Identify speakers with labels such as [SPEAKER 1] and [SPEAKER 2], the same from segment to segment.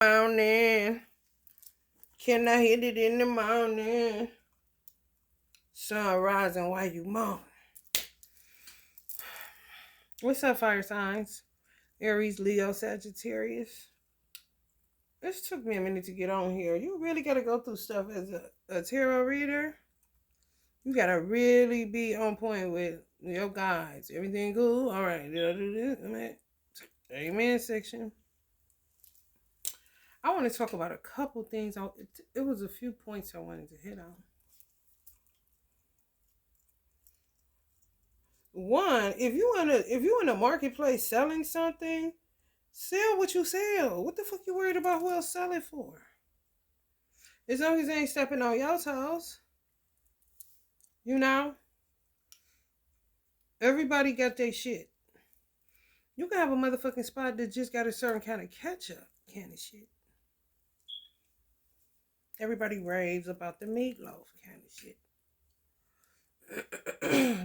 [SPEAKER 1] Morning. Can I hit it in the morning? Sun rising while you moan. What's up, fire signs? Aries, Leo, Sagittarius. This took me a minute to get on here. You really gotta go through stuff as a tarot reader. You gotta really be on point with your guides. Everything cool? All right. Did I do this? Amen section. I want to talk about a couple things. It was a few points I wanted to hit on. One, if you in a marketplace selling something, sell what you sell. What the fuck you worried about who else sell it for? As long as they ain't stepping on your toes, you know. Everybody got their shit. You can have a motherfucking spot that just got a certain kind of ketchup kind of shit. Everybody raves about the meatloaf kind of shit.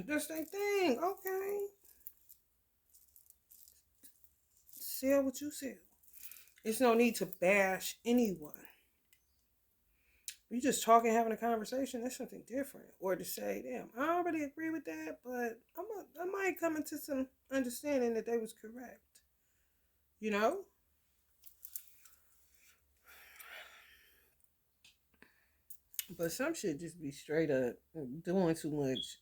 [SPEAKER 1] That's their thing. Okay. Sell what you sell. There's no need to bash anyone. You just talking, having a conversation, that's something different. Or to say, damn, I don't really agree with that, but I might come into some understanding that they was correct. You know? But some shit just be straight up doing too much.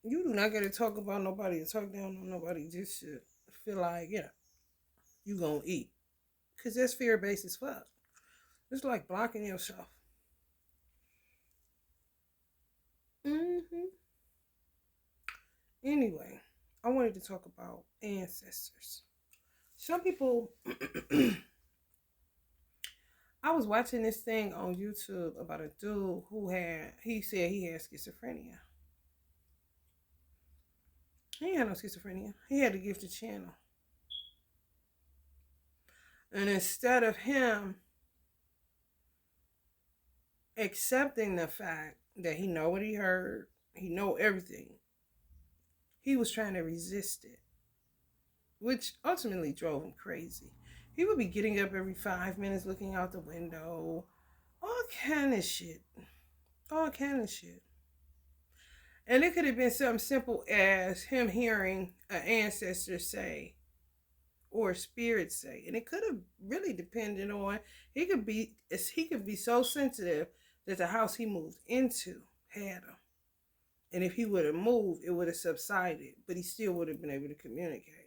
[SPEAKER 1] You do not get to talk about nobody or talk down on nobody just to feel like, you gonna eat. Because that's fear-based as fuck. It's like blocking yourself. Anyway, I wanted to talk about ancestors. Some people, I was watching this thing on YouTube about a dude he said he had schizophrenia. He had no schizophrenia. He had a gifted channel. And instead of him accepting the fact that he know what he heard, he know everything, he was trying to resist it, which ultimately drove him crazy. He would be getting up every 5 minutes, looking out the window, all kind of shit. All kind of shit. And it could have been something simple as him hearing an ancestor say, or a spirit say. And it could have really depended on, he could be so sensitive that the house he moved into had him. And if he would have moved, it would have subsided, but he still would have been able to communicate.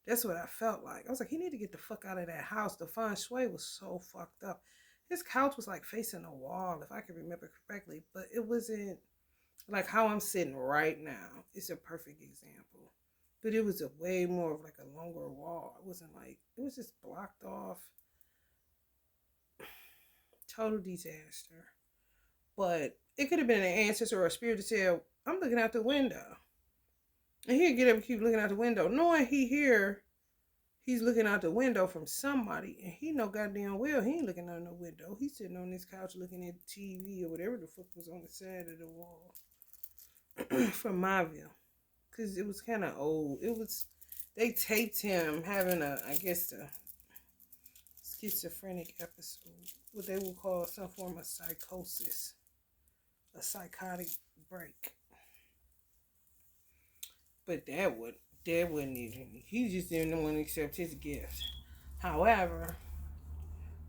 [SPEAKER 1] That's what I felt like. I was like, he need to get the fuck out of that house. The feng shui was so fucked up. His couch was like facing a wall, if I can remember correctly, but it wasn't like how I'm sitting right now. It's a perfect example. But it was a way more of like a longer wall. It wasn't like, it was just blocked off. Total disaster. But it could have been an ancestor or a spirit that said, I'm looking out the window. And he'd get up and keep looking out the window, knowing he's looking out the window from somebody, and he know goddamn well he ain't looking out no window. He's sitting on this couch looking at TV or whatever the fuck was on the side of the wall. From my view. Because it was kind of old. They taped him having a schizophrenic episode. What they would call some form of psychosis. A psychotic break. But that wouldn't even. He just didn't want to accept his gift. However,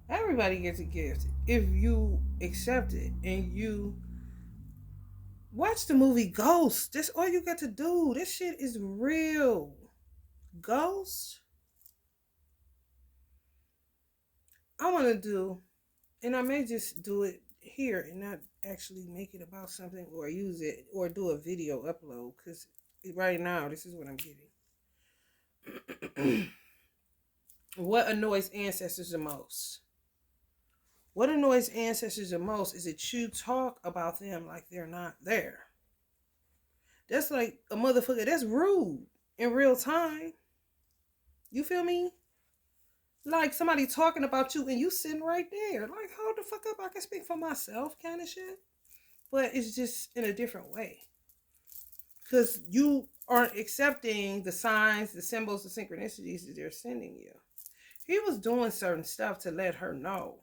[SPEAKER 1] everybody gets a gift if you accept it and you watch the movie Ghost. That's all you got to do. This shit is real. Ghost. I want to do, and I may just do it here and not actually make it about something or use it or do a video upload, because right now this is what I'm getting. What annoys ancestors the most? What annoys ancestors the most is that you talk about them like they're not there. That's like a motherfucker. That's rude in real time. You feel me? Like somebody talking about you and you sitting right there. Like, hold the fuck up. I can speak for myself kind of shit. But it's just in a different way. Because you aren't accepting the signs, the symbols, the synchronicities that they're sending you. He was doing certain stuff to let her know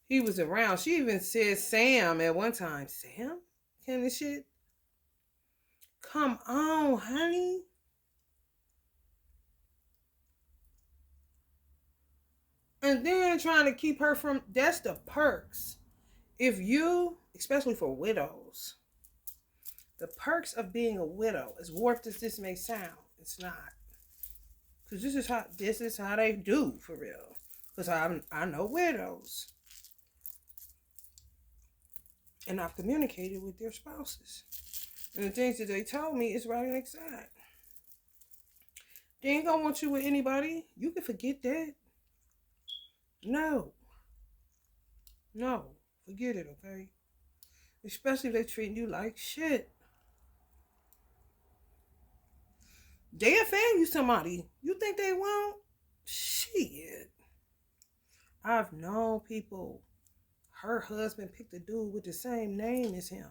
[SPEAKER 1] he was around. She even said Sam at one time. Sam? Kind of shit. Come on, honey. And then trying to keep her from, that's the perks. If you, especially for widows, the perks of being a widow, as warped as this may sound, it's not. Because this is how they do for real. Because I know widows. And I've communicated with their spouses. And the things that they told me is right and exact. They ain't gonna want you with anybody. You can forget that. No. No. Forget it, okay? Especially if they treating you like shit. They'll fan you somebody. You think they won't? Shit. I've known people, her husband picked a dude with the same name as him.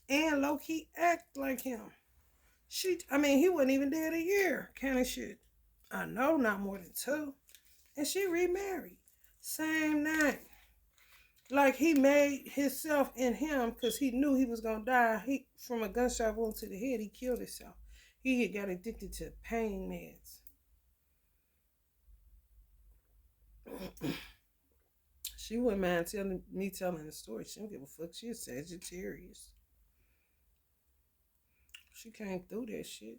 [SPEAKER 1] And low-key act like him. He wasn't even dead a year, kind of shit. I know, not more than 2. And she remarried. Same name. Like he made himself in him because he knew he was gonna die. He from a gunshot wound to the head, he killed himself. He had got addicted to pain meds. She wouldn't mind telling the story. She don't give a fuck. She a Sagittarius. She came through that shit.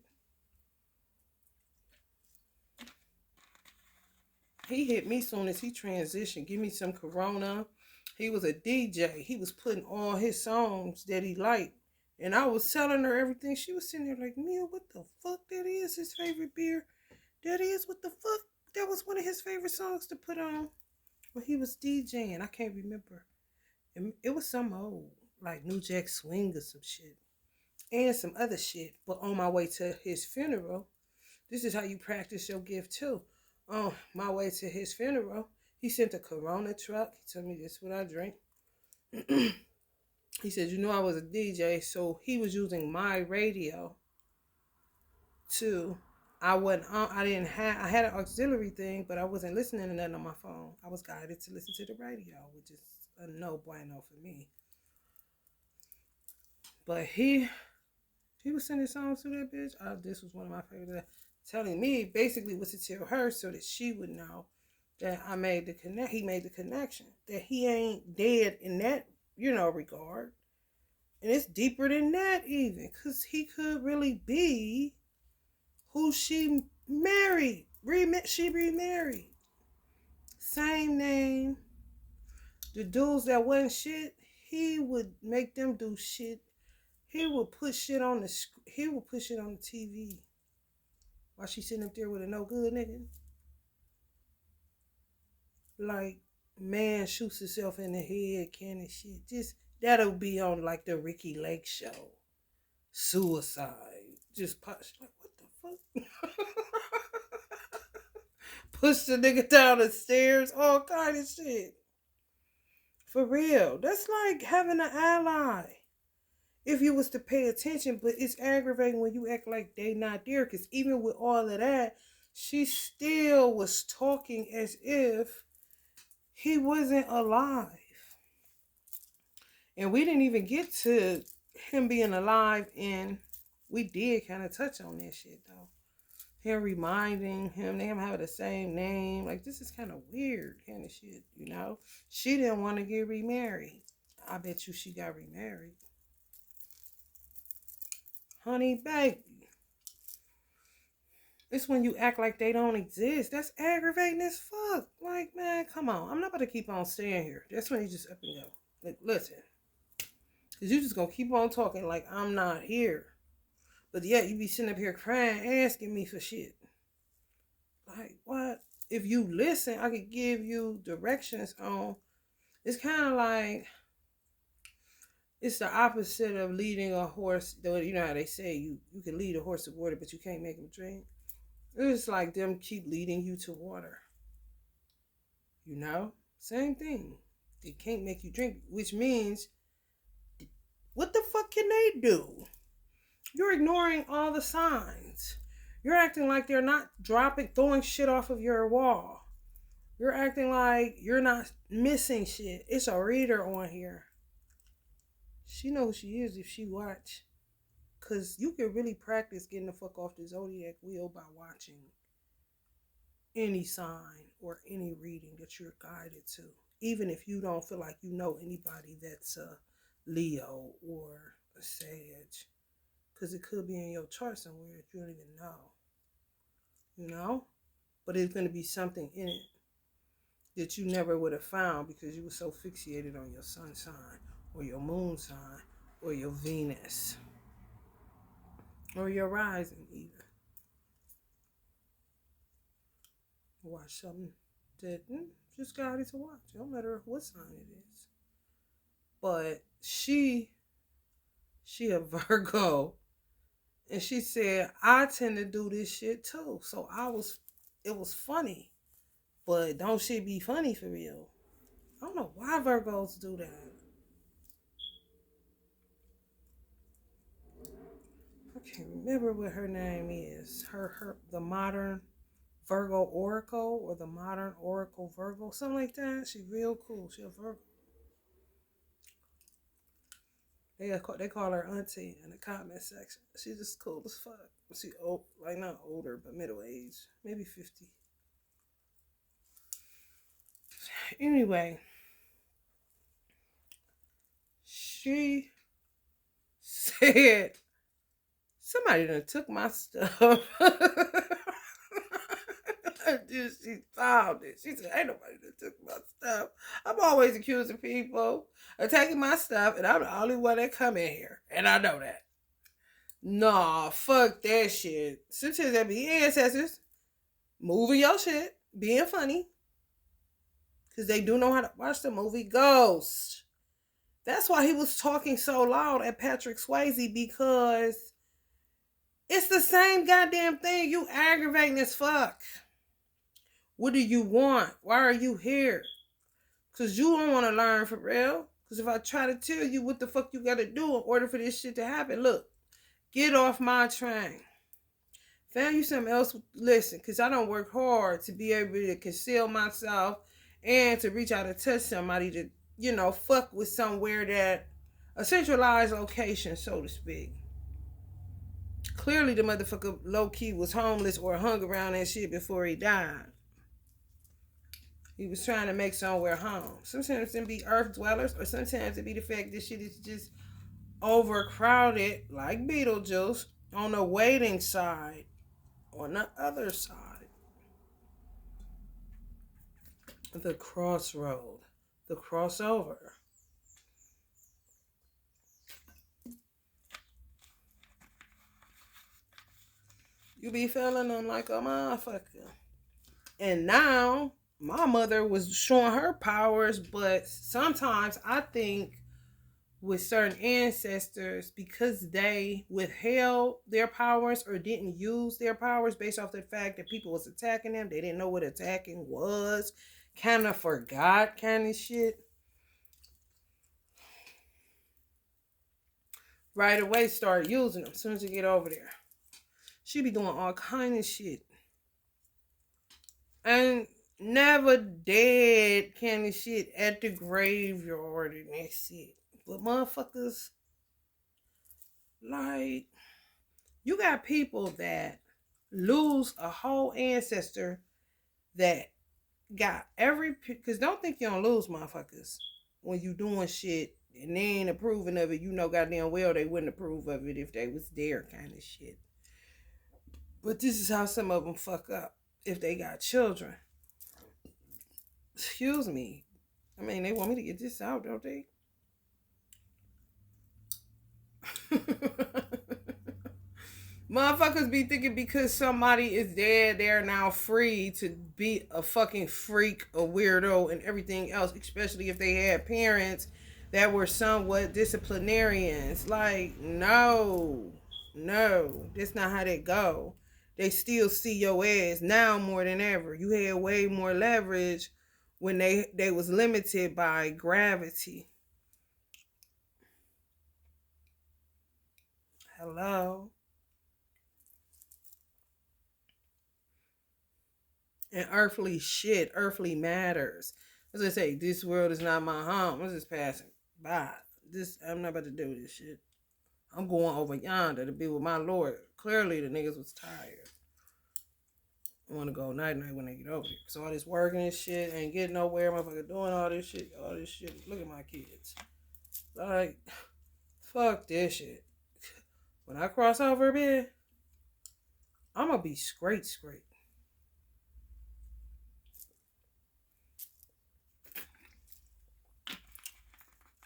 [SPEAKER 1] He hit me soon as he transitioned. Give me some Corona. He was a DJ. He was putting on his songs that he liked. And I was telling her everything. She was sitting there like, Mia, what the fuck? That is his favorite beer. That is what the fuck? That was one of his favorite songs to put on when he was DJing. I can't remember. It was some old, like New Jack Swing or some shit. And some other shit. But on my way to his funeral, this is how you practice your gift too. On my way to his funeral, he sent a Corona truck. He told me this is what I drink. He said, I was a DJ, so he was using my radio to, I had an auxiliary thing, but I wasn't listening to nothing on my phone. I was guided to listen to the radio, which is a no bueno for me. But he was sending songs to that bitch. This was one of my favorites. Telling me basically was to tell her so that she would know that I made the connect. He made the connection that he ain't dead in that regard, and it's deeper than that even, cause he could really be who she married. She remarried, same name. The dudes that wasn't shit, he would make them do shit. He would put shit on the TV. While she sitting up there with a no good nigga. Like, man shoots himself in the head, kind of shit. Just, that'll be on like the Ricky Lake show. Suicide. Just push. Like, what the fuck? Push the nigga down the stairs. All kind of shit. For real. That's like having an ally. If you was to pay attention, but it's aggravating when you act like they not there, because even with all of that, she still was talking as if he wasn't alive. And we didn't even get to him being alive, and we did kind of touch on that shit, though. Him reminding him, them having the same name. Like, this is kind of weird kind of shit, She didn't want to get remarried. I bet you she got remarried. Honey, baby. It's when you act like they don't exist. That's aggravating as fuck. Like, man, come on. I'm not about to keep on staying here. That's when you just up and go. Like, listen. Because you just going to keep on talking like I'm not here. But yet you be sitting up here crying, asking me for shit. Like, what? If you listen, I could give you directions on. It's kind of like, it's the opposite of leading a horse. You know how they say you can lead a horse to water, but you can't make him drink. It's like them keep leading you to water. Same thing. They can't make you drink, which means, what the fuck can they do? You're ignoring all the signs. You're acting like they're not throwing shit off of your wall. You're acting like you're not missing shit. It's a reader on here. She knows who she is if she watch. Cause you can really practice getting the fuck off the zodiac wheel by watching any sign or any reading that you're guided to. Even if you don't feel like you know anybody that's a Leo or a Sag. Because it could be in your chart somewhere that you don't even know. You know? But it's going to be something in it that you never would have found because you were so fixated on your sun sign or your moon sign or your Venus or your rising even. Watch something that just guided to watch. No matter what sign it is. But she a Virgo. And she said, I tend to do this shit too. So it was funny. But don't shit be funny for real. I don't know why Virgos do that. I can't remember what her name is. The modern Virgo Oracle or the modern Oracle Virgo. Something like that. She real cool. She a Virgo. They call her auntie in the comment section. She's just cool as fuck. She old, like not older, but middle age, maybe 50. Anyway, she said somebody done took my stuff. She found it. She said, ain't nobody that took my stuff. I'm always accusing people of taking my stuff, and I'm the only one that come in here. And I know that. Nah, fuck that shit. Sometimes that be ancestors moving your shit, being funny. Because they do know how to watch the movie Ghost. That's why he was talking so loud at Patrick Swayze, because it's the same goddamn thing. You aggravating as fuck. What do you want? Why are you here? Because you don't want to learn for real. Because if I try to tell you what the fuck you got to do in order for this shit to happen, look, get off my train. Found you something else. Listen, because I don't work hard to be able to conceal myself and to reach out and touch somebody to, fuck with somewhere that, a centralized location, so to speak. Clearly the motherfucker low-key was homeless or hung around that shit before he died. He was trying to make somewhere home. Sometimes it be earth dwellers, or sometimes it be the fact that shit is just overcrowded, like Beetlejuice, on the waiting side, on the other side. The crossroad, the crossover. You be feeling them like a motherfucker. And now, my mother was showing her powers, but sometimes I think with certain ancestors, because they withheld their powers or didn't use their powers based off the fact that people was attacking them, they didn't know what attacking was, kind of forgot kind of shit. Right away start using them as soon as you get over there. She be doing all kind of shit. And never dead kind of shit at the graveyard and that shit. But motherfuckers, like, you got people that lose a whole ancestor that got because don't think you don't lose motherfuckers when you doing shit and they ain't approving of it. You know goddamn well they wouldn't approve of it if they was there kind of shit. But this is how some of them fuck up if they got children. Excuse me. I mean, they want me to get this out, don't they? Motherfuckers be thinking because somebody is dead, they're now free to be a fucking freak, a weirdo, and everything else, especially if they had parents that were somewhat disciplinarians. Like, no, that's not how they go. They still see your ass now more than ever. You had way more leverage when they was limited by gravity. Hello. and earthly shit, earthly matters. As I say, this world is not my home. I'm just passing by. I'm not about to do this shit. I'm going over yonder to be with my Lord. Clearly, the niggas was tired. I want to go night night when they get over here. So all this working and shit ain't getting nowhere. Motherfucker doing all this shit. All this shit. Look at my kids. Like, fuck this shit. When I cross over, man, I'm gonna be straight.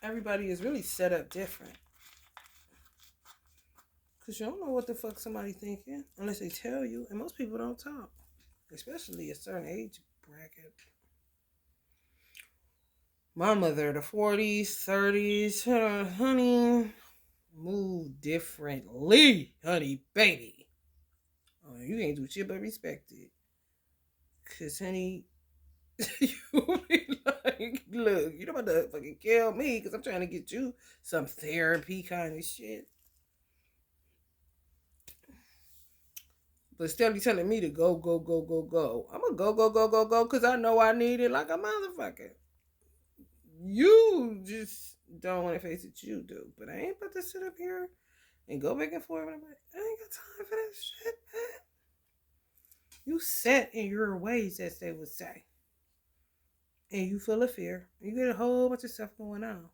[SPEAKER 1] Everybody is really set up different. Because you don't know what the fuck somebody thinking unless they tell you. And most people don't talk. Especially a certain age bracket. My mother, the 40s, 30s, honey, move differently, honey, baby. You ain't do shit but respect it. Because, honey, you be like, look, you don't about to fucking kill me because I'm trying to get you some therapy kind of shit. But still, you telling me to go. I'm gonna go because I know I need it like a motherfucker. You just don't want to face it, you do. But I ain't about to sit up here and go back and forth. I ain't got time for that shit, man. You set in your ways, as they would say. And you full of fear. You get a whole bunch of stuff going on.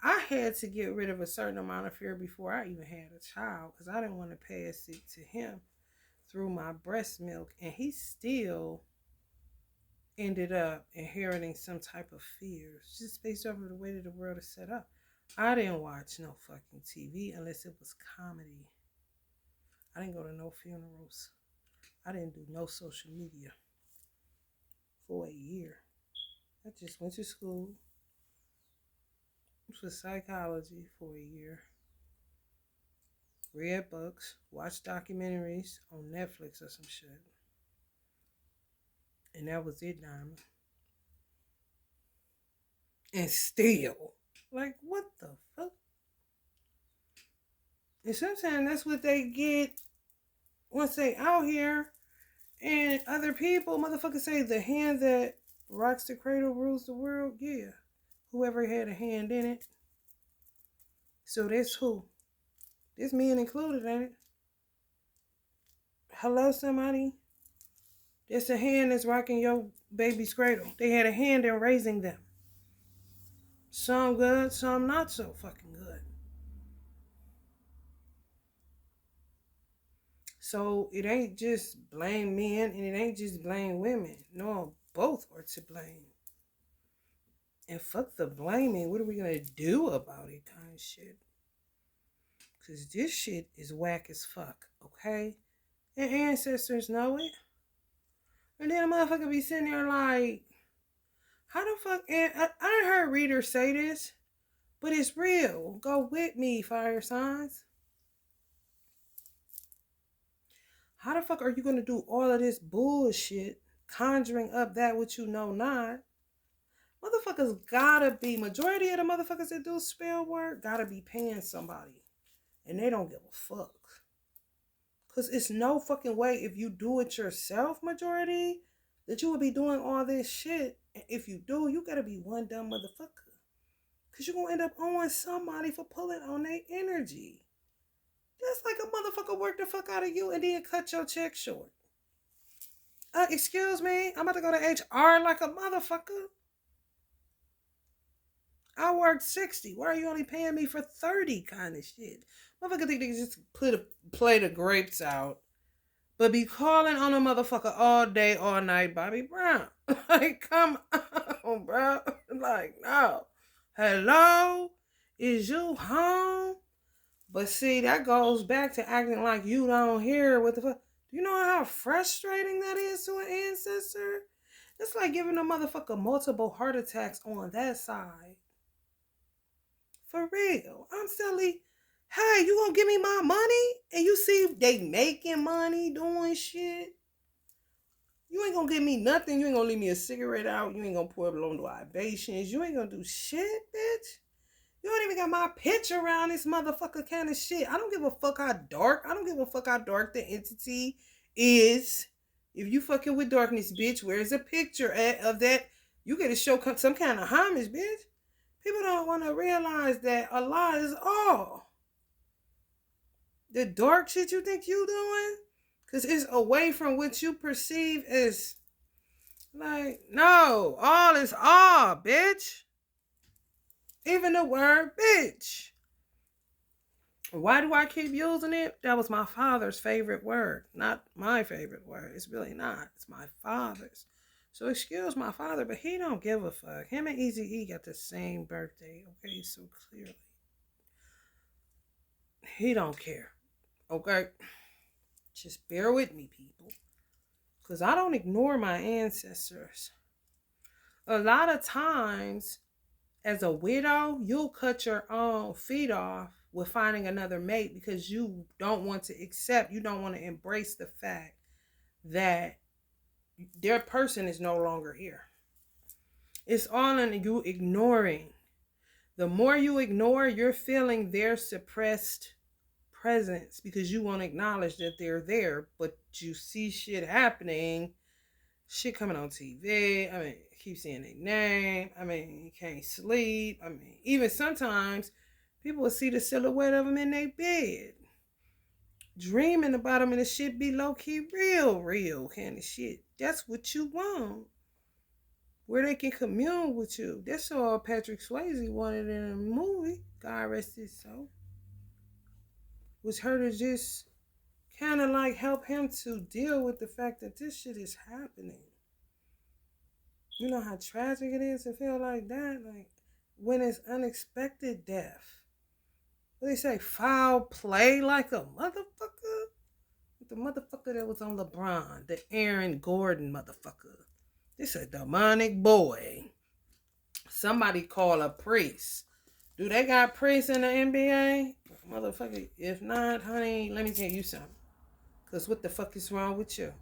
[SPEAKER 1] I had to get rid of a certain amount of fear before I even had a child because I didn't want to pass it to him through my breast milk. And he still ended up inheriting some type of fears just based over the way that the world is set up. I didn't watch no fucking TV unless it was comedy. I didn't go to no funerals. I didn't do no social media for a year. I just went to school for psychology for a year. Read books, watched documentaries on Netflix or some shit. And that was it, Diamond. And still, like, what the fuck? And sometimes that's what they get once they out here. And other people, motherfuckers say the hand that rocks the cradle rules the world. Yeah. Whoever had a hand in it. So that's who? This men included, ain't it? Hello, somebody? That's a hand that's rocking your baby's cradle. They had a hand in raising them. Some good, some not so fucking good. So it ain't just blame men and it ain't just blame women. No, both are to blame. And fuck the blaming. What are we gonna do about it kind of shit? Because this shit is whack as fuck, okay? And ancestors know it. And then a motherfucker be sitting there like, how the fuck? And I done heard readers say this, but it's real. Go with me, fire signs. How the fuck are you gonna do all of this bullshit, conjuring up that which you know not? Motherfuckers gotta be, majority of the motherfuckers that do spell work gotta be paying somebody. And they don't give a fuck. Because it's no fucking way if you do it yourself, majority, that you would be doing all this shit. And if you do, you gotta be one dumb motherfucker. Because you're gonna end up owing somebody for pulling on their energy. Just like a motherfucker work the fuck out of you and then cut your check short. Excuse me, I'm about to go to HR like a motherfucker. I worked 60. Why are you only paying me for 30 kind of shit? Motherfucker think they can just play the grapes out. But be calling on a motherfucker all day, all night, Bobby Brown. Like, come on, bro. Like, no. Hello? Is you home? But see, that goes back to acting like you don't hear what the fuck. Do you know how frustrating that is to an ancestor? It's like giving a motherfucker multiple heart attacks on that side. For real. I'm silly. Hey, you gonna give me my money? And you see they making money doing shit? You ain't gonna give me nothing. You ain't gonna leave me a cigarette out. You ain't gonna pour below the libations. You ain't gonna do shit, bitch. You don't even got my picture around this motherfucker kind of shit. I don't give a fuck how dark. I don't give a fuck how dark the entity is. If you fucking with darkness, bitch, where's a picture of that? You gotta show some kind of homage, bitch. People don't want to realize that Allah is all. The dark shit you think you doing, because it's away from what you perceive as, like, no, all is all, bitch. Even the word bitch. Why do I keep using it? That was my father's favorite word. Not my favorite word. It's really not. It's my father's. So excuse my father, but he don't give a fuck. Him and Eazy-E got the same birthday, okay? So clearly, he don't care, okay? Just bear with me, people. Because I don't ignore my ancestors. A lot of times, as a widow, you'll cut your own feet off with finding another mate because you don't want to accept, you don't want to embrace the fact that their person is no longer here. It's all in you ignoring. The more you ignore, you're feeling their suppressed presence because you won't acknowledge that they're there, but you see shit happening, shit coming on TV. I mean, keep seeing their name. I mean, you can't sleep. I mean, even sometimes people will see the silhouette of them in their bed, dreaming about them, and the shit be low-key real kind of shit. That's what you want, where they can commune with you. That's all Patrick Swayze wanted in a movie, God rest his soul, was her to just kind of like help him to deal with the fact that this shit is happening. You know how tragic it is to feel like that? Like, when it's unexpected death. What they say, foul play like a motherfucker? The motherfucker that was on LeBron, the Aaron Gordon motherfucker. This a demonic boy. Somebody call a priest. Do they got priests in the NBA? Motherfucker, if not, honey, let me tell you something. Because what the fuck is wrong with you?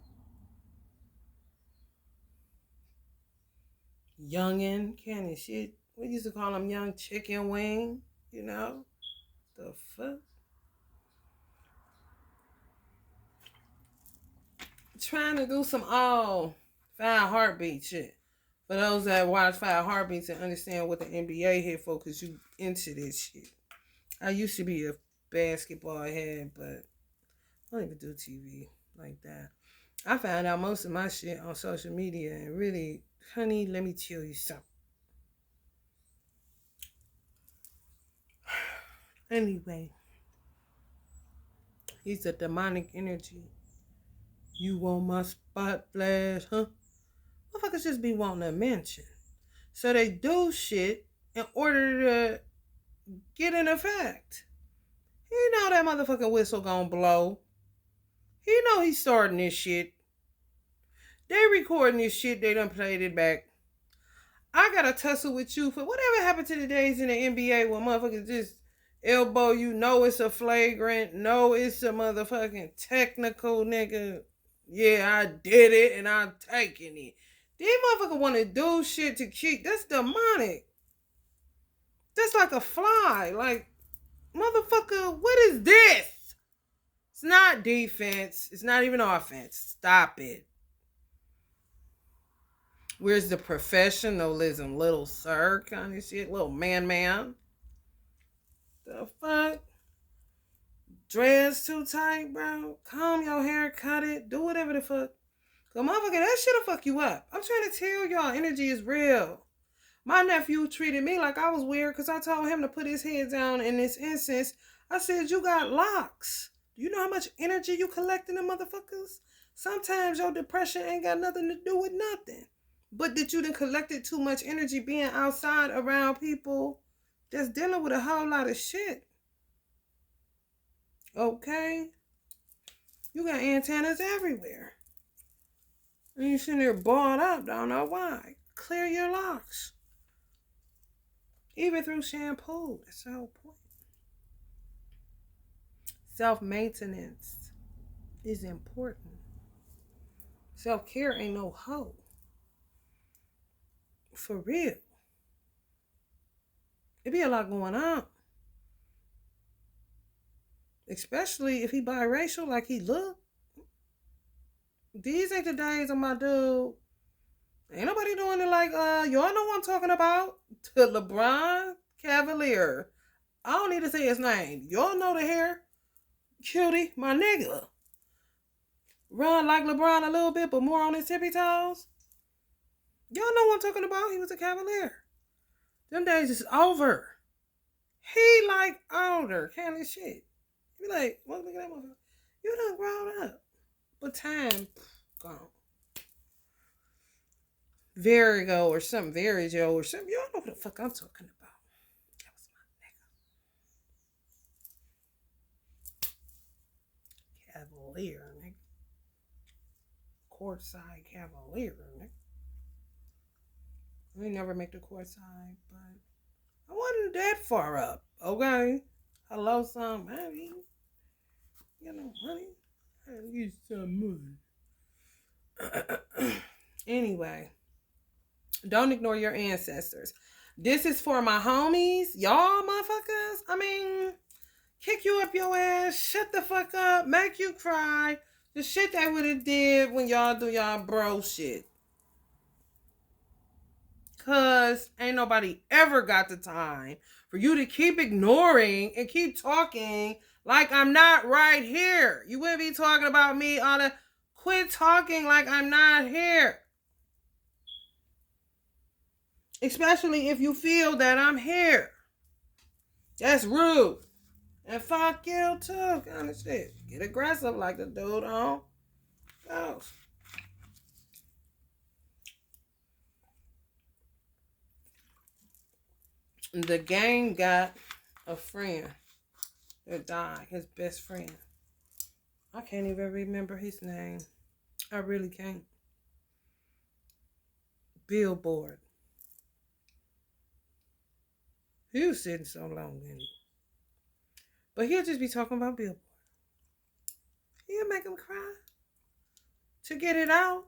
[SPEAKER 1] Youngin' kind of shit. We used to call them young chicken wing. You know? The fuck? Trying to do some Five Heartbeat shit. For those that watch Five Heartbeats and understand what the NBA here for, because you into this shit. I used to be a basketball head, but I don't even do TV like that. I found out most of my shit on social media, and really, honey, let me tell you something. Anyway, he's a demonic energy. You want my spot flash, huh? Motherfuckers just be wanting a mention. So they do shit in order to get an effect. He know that motherfucking whistle gonna blow. He know he's starting this shit. They recording this shit, they done played it back. I gotta tussle with you for whatever happened to the days in the NBA where motherfuckers just elbow you, know it's a flagrant, know it's a motherfucking technical, nigga. Yeah, I did it and I'm taking it. These motherfuckers wanna do shit to keep, that's demonic. That's like a fly. Like, motherfucker, what is this? It's not defense. It's not even offense. Stop it. Where's the professionalism, little sir kind of shit? Little man. The fuck? Dress too tight, bro. Comb your hair, cut it. Do whatever the fuck. Cause motherfucker, that shit'll fuck you up. I'm trying to tell y'all, energy is real. My nephew treated me like I was weird because I told him to put his head down in this instance. I said, you got locks. Do you know how much energy you collecting them motherfuckers? Sometimes your depression ain't got nothing to do with nothing. But that you done collected too much energy being outside around people that's dealing with a whole lot of shit. Okay? You got antennas everywhere. And you sitting there balled up, don't know why. Clear your locks. Even through shampoo. That's the whole point. Self-maintenance is important. Self-care ain't no hoe. For real. It be a lot going on. Especially if he biracial like he look. These ain't the days of my dude. Ain't nobody doing it like y'all know what I'm talking about. To LeBron Cavalier. I don't need to say his name. Y'all know the hair. Cutie, my nigga. Run like LeBron a little bit, but more on his tippy toes. Y'all know what I'm talking about. He was a Cavalier. Them days is over. He like older, kind of shit. You be like, what? Look at that motherfucker. You done grown up. But time gone. Verigo or something, Verigo or something. Y'all know what the fuck I'm talking about. That was my nigga. Cavalier, nigga. Courtside Cavalier, nigga. We never make the courtside, but I wasn't that far up, okay? Hello, somebody. You know, honey. I need some money. Anyway, don't ignore your ancestors. This is for my homies, y'all motherfuckers. I mean, kick you up your ass, shut the fuck up, make you cry. The shit they would have did when y'all do y'all bro shit. Cause ain't nobody ever got the time for you to keep ignoring and keep talking like I'm not right here. You wouldn't be talking about me on a quit talking like I'm not here. Especially if you feel that I'm here. That's rude. And fuck you too, kind of shit. Get aggressive like the dude on Ghost. The gang got a friend that died, his best friend. I can't even remember his name. I really can't. Billboard. He was sitting so long, didn't he? But he'll just be talking about Billboard. He'll make him cry to get it out.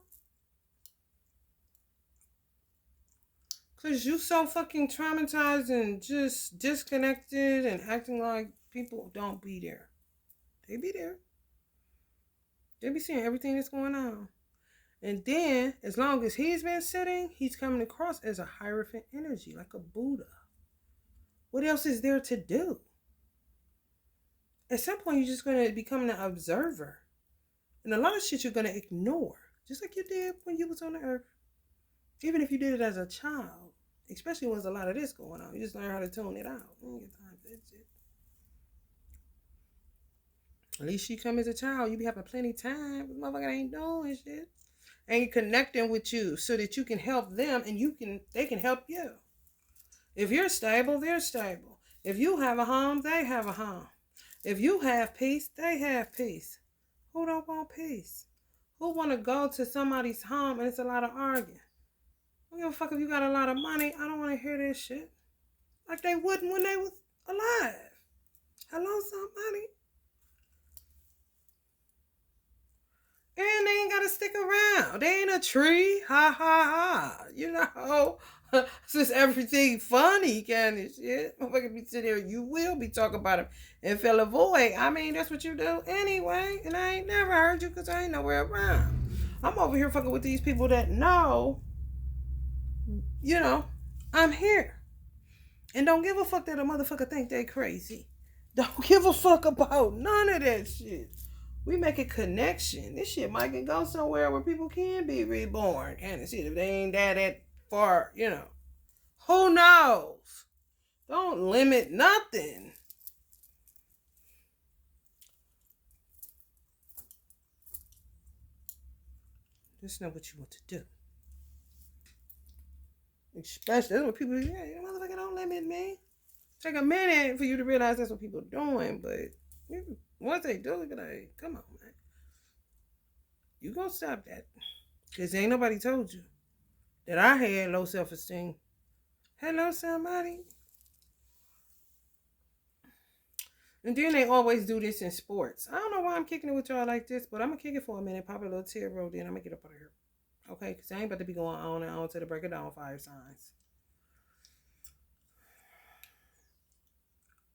[SPEAKER 1] Because you so fucking traumatized and just disconnected and acting like people don't be there. They be there. They be seeing everything that's going on. And then, as long as he's been sitting, he's coming across as a Hierophant energy, like a Buddha. What else is there to do? At some point, you're just going to become an observer. And a lot of shit you're going to ignore. Just like you did when you was on the earth. Even if you did it as a child. Especially when there's a lot of this going on. You just learn how to tune it out. You don't get time for that shit. At least you come as a child. You be having plenty of time. This motherfucker ain't doing shit. Ain't connecting with you so that you can help them and they can help you. If you're stable, they're stable. If you have a home, they have a home. If you have peace, they have peace. Who don't want peace? Who want to go to somebody's home and it's a lot of arguing? I don't give a fuck if you got a lot of money. I don't want to hear this shit. Like they wouldn't when they was alive. Hello, somebody. And they ain't got to stick around. They ain't a tree. Ha, ha, ha. You know, it's just everything funny kind of shit. Motherfucker be sitting there, you will be talking about him and fill a void. I mean, that's what you do anyway. And I ain't never heard you because I ain't nowhere around. I'm over here fucking with these people that know, you know, I'm here. And don't give a fuck that a motherfucker think they crazy. Don't give a fuck about none of that shit. We make a connection. This shit might can go somewhere where people can be reborn. Kind of shit. If they ain't that far, you know. Who knows? Don't limit nothing. Just know what you want to do. Especially, that's what people, yeah, motherfucker, don't limit me. Take a minute for you to realize that's what people are doing, but once they do, be like, come on, man. You gonna stop that. Because ain't nobody told you that I had low self-esteem. Hello, somebody. And then they always do this in sports. I don't know why I'm kicking it with y'all like this, but I'm going to kick it for a minute, pop a little tear roll, then I'm going to get up out of here. Okay? Because I ain't about to be going on and on to the break of dawn fire signs.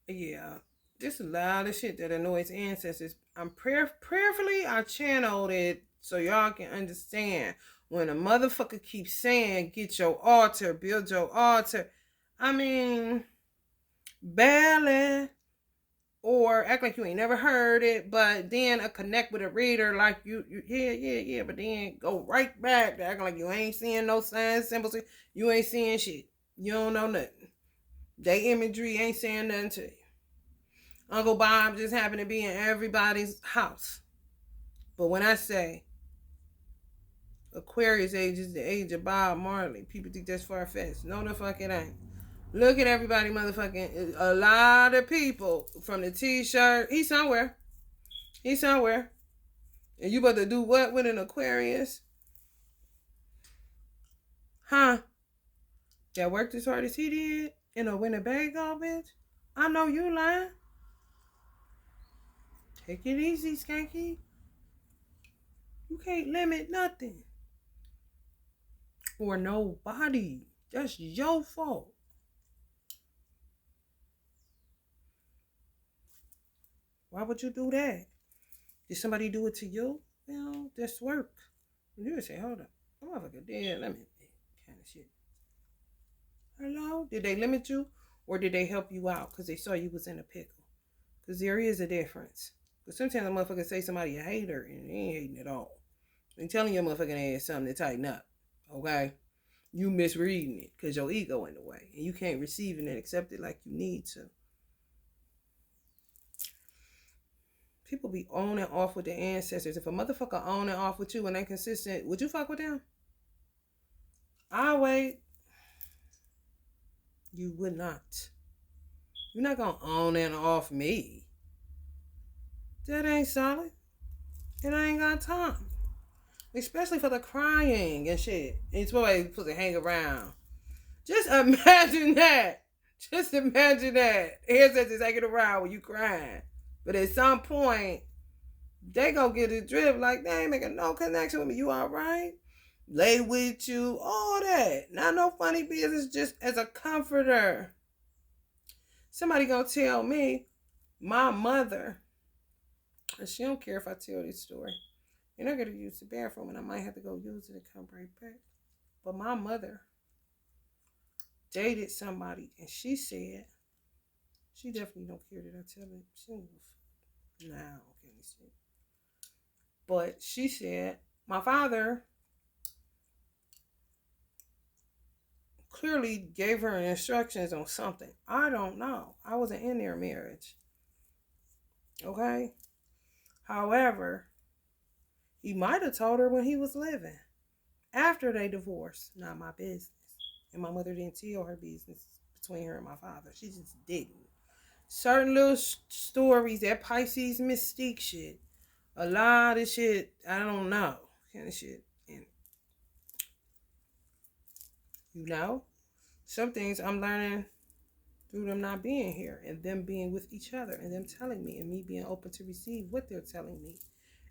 [SPEAKER 1] Yeah. This is a lot of shit that annoys ancestors. I'm prayerfully, I channeled it So y'all can understand when a motherfucker keeps saying, get your altar, build your altar. I mean, barely. Or act like you ain't never heard it, but then connect with a reader like yeah, but then go right back to acting like you ain't seeing no signs, symbols, you ain't seeing shit. You don't know nothing. They imagery ain't saying nothing to you. Uncle Bob just happened to be in everybody's house. But when I say Aquarius age is the age of Bob Marley, people think that's far fetched. No, the fuck it ain't. Look at everybody motherfucking. A lot of people from the t-shirt. He's somewhere. He's somewhere. And you about to do what with an Aquarius? Huh? That worked as hard as he did in a Winnebago, bitch? I know you lying. Take it easy, Skanky. You can't limit nothing. Or nobody. That's your fault. Why would you do that? Did somebody do it to you? Well, that's work. You would say, hold up. I'm motherfucker dead. Let me kind of shit. Hello? Did they limit you? Or did they help you out because they saw you was in a pickle? Because there is a difference. Because sometimes a motherfucker say somebody a hater and they ain't hating at all. They telling your motherfucking ass something to tighten up. Okay? You misreading it because your ego in the way. And you can't receive it and accept it like you need to. People be on and off with their ancestors. If a motherfucker on and off with you and they consistent, would you fuck with them? I'll wait. You would not. You're not gonna on and off me. That ain't solid. And I ain't got time. Especially for the crying and shit. And somebody supposed to hang around. Just imagine that. Just imagine that. Ancestors hanging around when you crying. But at some point, they gonna get a drift like they ain't making no connection with me. You alright? Lay with you, all that. Not no funny business, just as a comforter. Somebody gonna tell me, my mother, and she don't care if I tell this story. And I gotta use the bathroom and I might have to go use it and come right back. But my mother dated somebody and she said, she definitely don't care that I tell it. She don't give a fuck. Nah, okay, shit. But she said, my father clearly gave her instructions on something. I don't know. I wasn't in their marriage. Okay? However, he might have told her when he was living. After they divorced, not my business. And my mother didn't tell her business between her and my father. She just didn't. Certain little stories, that Pisces mystique shit. A lot of shit, I don't know. Kind of shit. And, you know, some things I'm learning through them not being here and them being with each other and them telling me and me being open to receive what they're telling me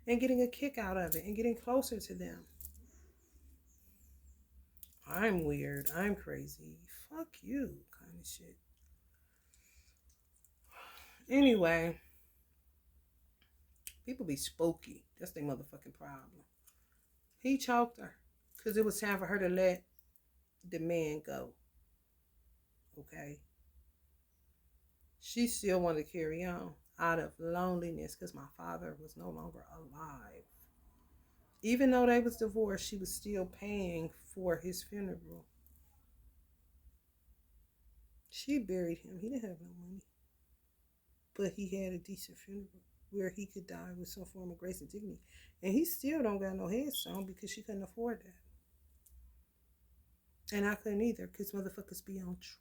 [SPEAKER 1] and getting a kick out of it and getting closer to them. I'm weird. I'm crazy. Fuck you, kind of shit. Anyway, people be spooky. That's their motherfucking problem. He choked her because it was time for her to let the man go. Okay? She still wanted to carry on out of loneliness because my father was no longer alive. Even though they was divorced, she was still paying for his funeral. She buried him. He didn't have no money. But he had a decent funeral where he could die with some form of grace and dignity. And he still don't got no headstone because she couldn't afford that. And I couldn't either because motherfuckers be on trash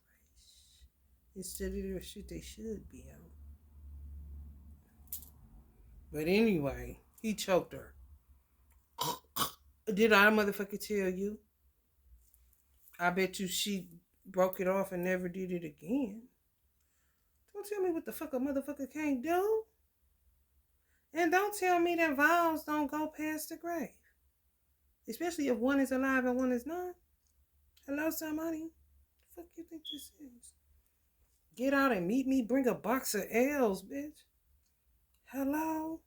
[SPEAKER 1] instead of the shit they should be on. But anyway, he choked her. Did I motherfucker tell you? I bet you she broke it off and never did it again. Don't tell me what the fuck a motherfucker can't do. And don't tell me that vows don't go past the grave. Especially if one is alive and one is not. Hello, somebody? The fuck you think this is? Get out and meet me. Bring a box of L's, bitch. Hello?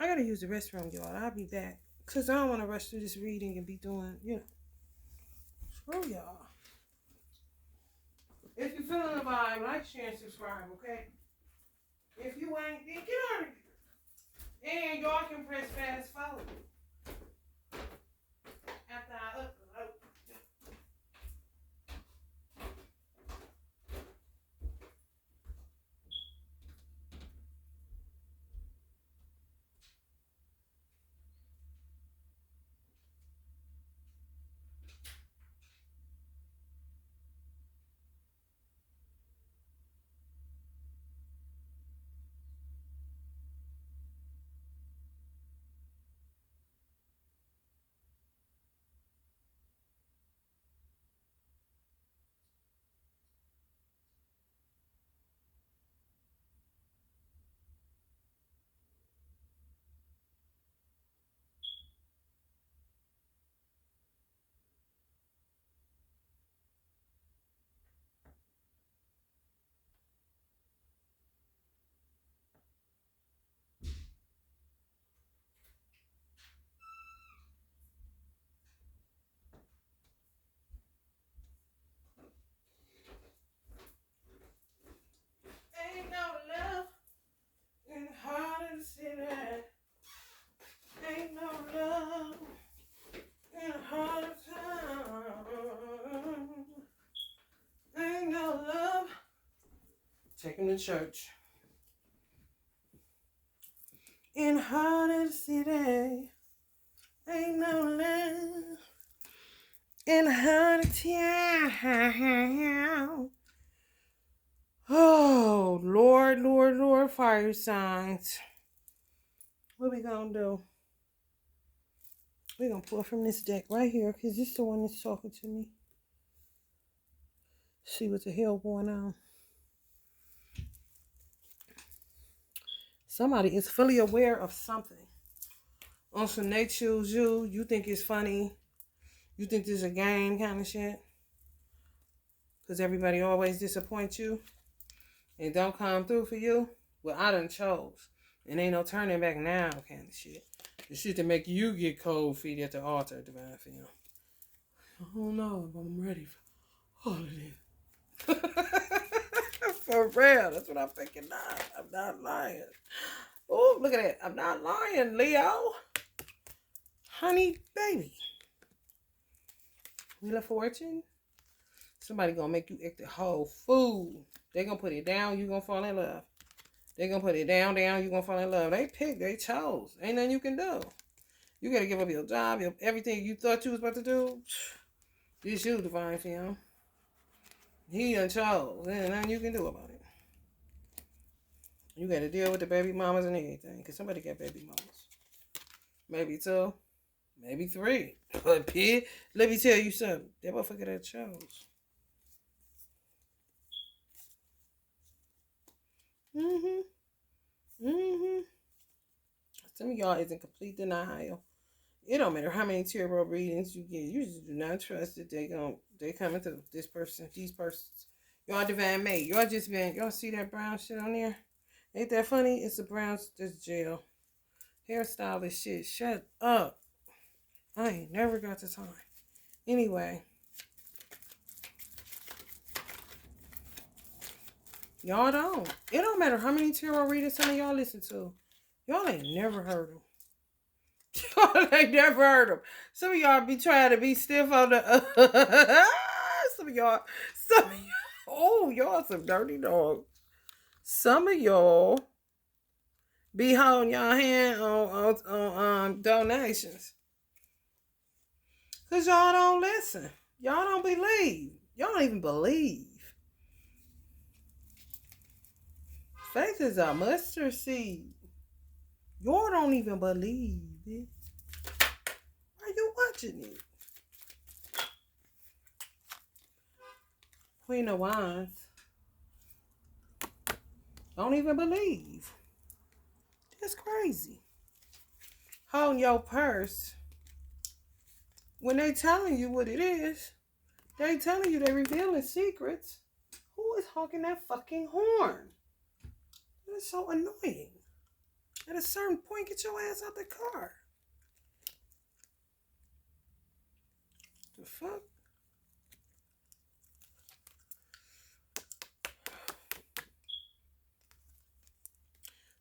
[SPEAKER 1] I gotta use the restroom, y'all. I'll be back. Because I don't want to rush through this reading and be doing, screw y'all. If you're feeling the vibe, like, share, and subscribe, okay? If you ain't, then get out of here. And y'all can press fast forward. After I upload. Ain't no love in the heart of the city. Ain't no love in the heart of town. Ain't no love. Take him to church. In the heart of the city. Ain't no love in the heart of town. Oh, Lord, Lord, Lord, fire signs. What we gonna do? We're gonna pull from this deck right here, because this is the one that's talking to me. See what the hell going on. Somebody is fully aware of something. On some they choose you. You think it's funny. You think this is a game kind of shit. Because everybody always disappoints you. And don't come through for you. Well, I done chose. And ain't no turning back now kind of shit. The shit that make you get cold feet at the altar, Divine Fem. I don't know if I'm ready for all of this. For real. That's what I'm thinking now. I'm not lying. Oh, look at that. I'm not lying, Leo. Honey, baby. Wheel of Fortune. Somebody gonna make you act a whole fool. They gonna put it down, you gonna fall in love. They gonna put it down, you gonna fall in love. They picked, they chose. Ain't nothing you can do. You gotta give up your job, everything you thought you was about to do. This you, Divine Fem. He done chose. Ain't nothing you can do about it. You gotta deal with the baby mamas and everything. Because somebody got baby mamas. Maybe 2. Maybe 3. But P, let me tell you something. That motherfucker that chose. Some of y'all is in complete denial. It don't matter how many tarot readings you get. You just do not trust that they coming through. This person, these persons. Y'all divine mate. Y'all see that brown shit on there? Ain't that funny? It's a brown, that's jail. Hairstylist shit. Shut up. I ain't never got the time. Anyway. Y'all don't. It don't matter how many tarot readers some of y'all listen to. Y'all ain't never heard them. Y'all ain't never heard them. Some of y'all be trying to be stiff on the... some of y'all... Oh, y'all some dirty dogs. Some of y'all be holding y'all hand on donations. Because y'all don't listen. Y'all don't believe. Y'all don't even believe. Faith is a mustard seed. Y'all don't even believe it. Why are you watching it? Queen of Wands. Don't even believe. That's crazy. Holding your purse. When they telling you what it is, they telling you they revealing secrets. Who is honking that fucking horn? That's so annoying. At a certain point, get your ass out the car. The fuck?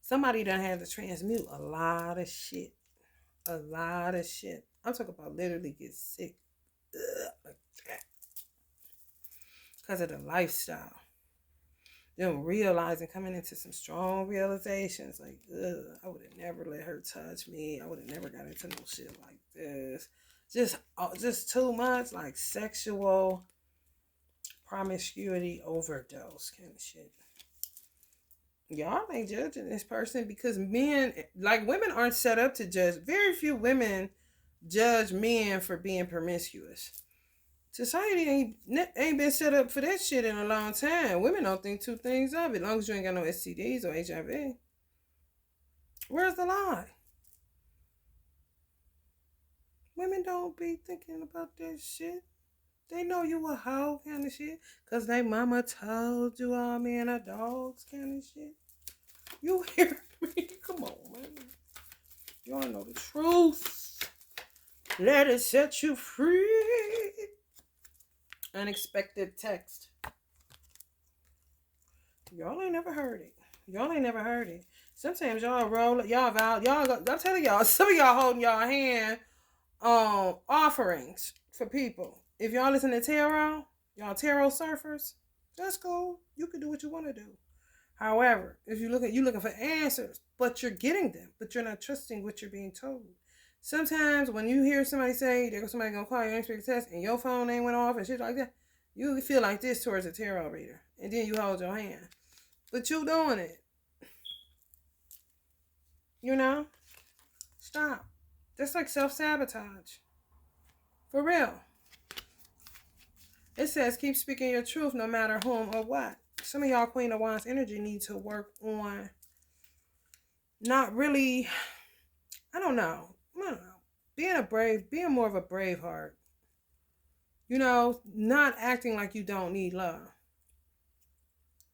[SPEAKER 1] Somebody done had to transmute a lot of shit. A lot of shit. I'm talking about literally get sick. Like that. Because of the lifestyle. Them realizing, coming into some strong realizations. Like, I would have never let her touch me. I would have never got into no shit like this. Just too much. Like sexual promiscuity overdose kind of shit. Y'all ain't judging this person because men, like women aren't set up to judge. Very few women judge men for being promiscuous. Society ain't been set up for that shit in a long time. Women don't think two things of it. As long as you ain't got no STDs or HIV. Where's the lie? Women don't be thinking about that shit. They know you a hoe kind of shit. Because they mama told you all men are dogs kind of shit. You hear me? Come on, man. Y'all know the truth. Let it set you free. Unexpected text. Y'all ain't never heard it. Sometimes y'all roll, I'm telling y'all, some of y'all holding y'all hand on offerings for people. If y'all listen to tarot, y'all tarot surfers, that's cool. You can do what you want to do. However, if you're looking for answers, but you're getting them, but you're not trusting what you're being told. Sometimes when you hear somebody say somebody gonna call you unexpected test and your phone ain't went off and shit like that, you feel like this towards a tarot reader, and then you hold your hand, but you doing it. You know, stop. That's like self-sabotage. For real. It says keep speaking your truth no matter whom or what. Some of y'all Queen of Wands energy need to work on not really, I don't know, being more of a brave heart. You know, not acting like you don't need love.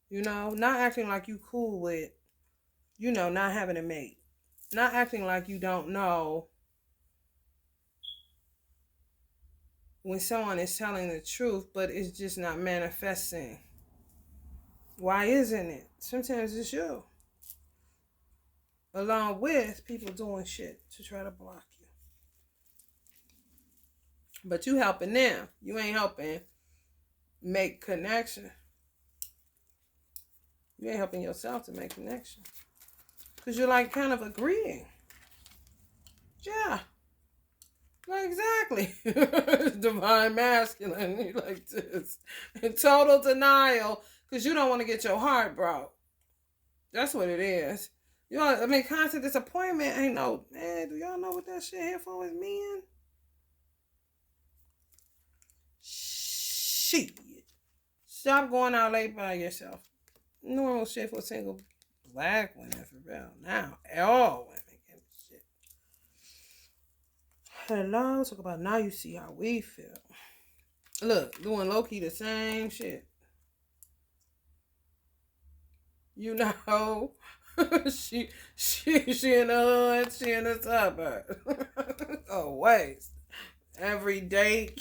[SPEAKER 1] You know, not acting like you cool with, you know, not having a mate. Not acting like you don't know when someone is telling the truth, but it's just not manifesting. Why isn't it? Sometimes it's you. Along with people doing shit to try to block you. But you helping them. You ain't helping make connection. You ain't helping yourself to make connection. Because you're like kind of agreeing. Yeah. Like exactly. Divine masculine. You like this. In total denial. Because you don't want to get your heart broke. That's what it is. You know, I mean, constant disappointment ain't no, man, do y'all know what that shit here for is men? Shit. Stop going out late by yourself. Normal shit for single black women for real. Now, all women get shit. Hello, talk about now you see how we feel. Look, doing low-key the same shit. You know, she in the hood, she in the suburb. Always. Every day.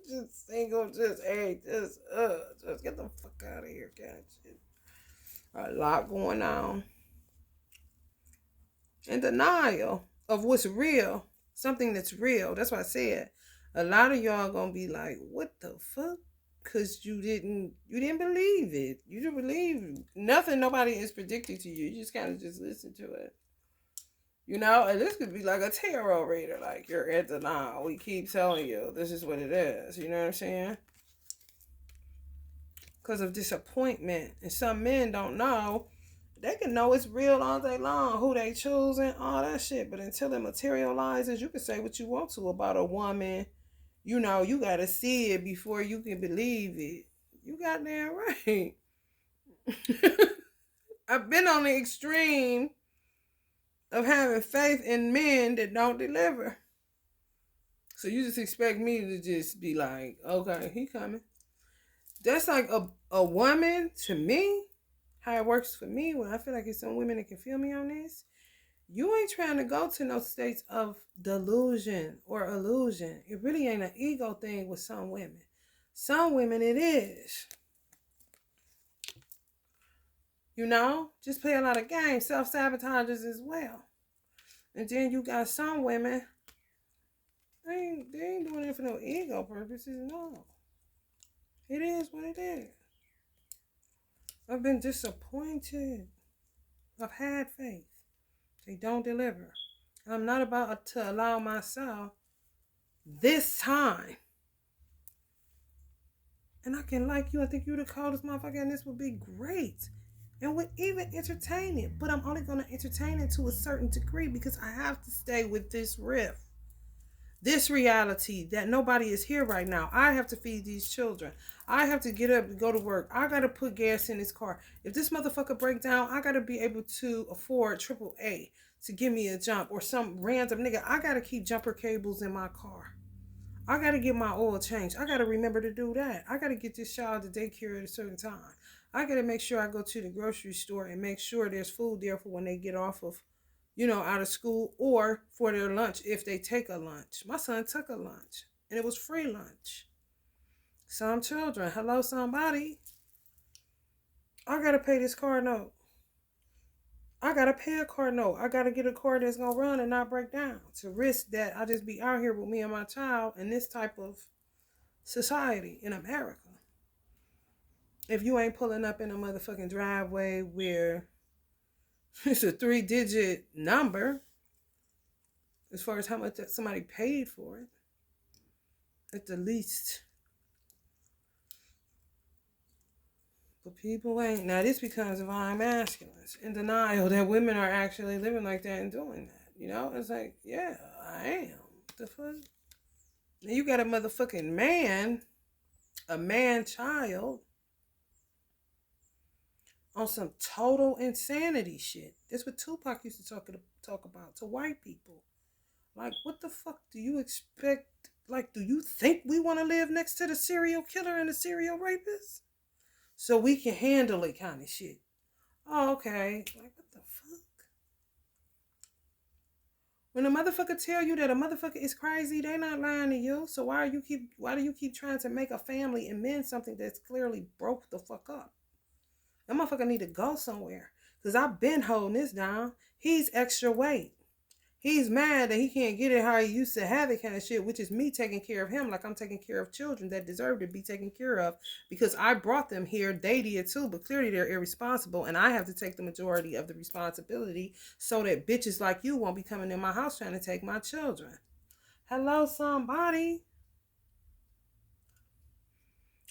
[SPEAKER 1] Just single, just get the fuck out of here, kind of shit. A lot going on. And denial of what's real. Something that's real. That's why I said a lot of y'all gonna be like, what the fuck? Because you didn't believe it. You didn't believe nothing nobody is predicting to you. You just kind of just listen to it. You know, and this could be like a tarot reader. Like, you're at denial. We keep telling you this is what it is. You know what I'm saying? Because of disappointment. And some men don't know. They can know it's real all day long. Who they choose and all that shit. But until it materializes, you can say what you want to about a woman. You know, you got to see it before you can believe it. You goddamn right. I've been on the extreme of having faith in men that don't deliver. So you just expect me to just be like, okay, he coming. That's like a woman, to me, how it works for me, when I feel like it's some women that can feel me on this, you ain't trying to go to no states of delusion or illusion. It really ain't an ego thing with some women. Some women it is. You know, just play a lot of games, self-sabotagers as well. And then you got some women, they ain't doing it for no ego purposes, no. It is what it is. I've been disappointed. I've had faith. They don't deliver. And I'm not about to allow myself this time. And I can like you. I think you the coldest motherfucker, and this would be great. And would even entertain it. But I'm only going to entertain it to a certain degree because I have to stay with this riff. This reality that nobody is here right now. I have to feed these children. I have to get up and go to work. I got to put gas in this car. If this motherfucker break down, I got to be able to afford AAA to give me a jump, or some random nigga. I got to keep jumper cables in my car. I got to get my oil changed. I got to remember to do that. I got to get this child to daycare at a certain time. I got to make sure I go to the grocery store and make sure there's food there for when they get off of, out of school, or for their lunch if they take a lunch. My son took a lunch and it was free lunch. Some children, hello somebody. I got to pay this car note. I got to pay a car note. I got to get a car that's going to run and not break down, to risk that I just be out here with me and my child in this type of society in America. If you ain't pulling up in a motherfucking driveway where it's a 3-digit number as far as how much that somebody paid for it, at the least. But people ain't. Now this becomes divine masculines in denial that women are actually living like that and doing that. It's like, yeah, I am. What the fuck? Now you got a motherfucking man, a man-child, on some total insanity shit. That's what Tupac used to talk about to white people. Like, what the fuck do you expect? Like, do you think we want to live next to the serial killer and the serial rapist? So we can handle it kind of shit. Oh, okay. Like, what the fuck? When a motherfucker tell you that a motherfucker is crazy, they not lying to you. So why do you keep trying to make a family and mend something that's clearly broke the fuck up? That motherfucker need to go somewhere. Because I've been holding this down. He's extra weight. He's mad that he can't get it how he used to have it kind of shit, which is me taking care of him like I'm taking care of children that deserve to be taken care of because I brought them here. They did too, but clearly they're irresponsible, and I have to take the majority of the responsibility so that bitches like you won't be coming in my house trying to take my children. Hello, somebody.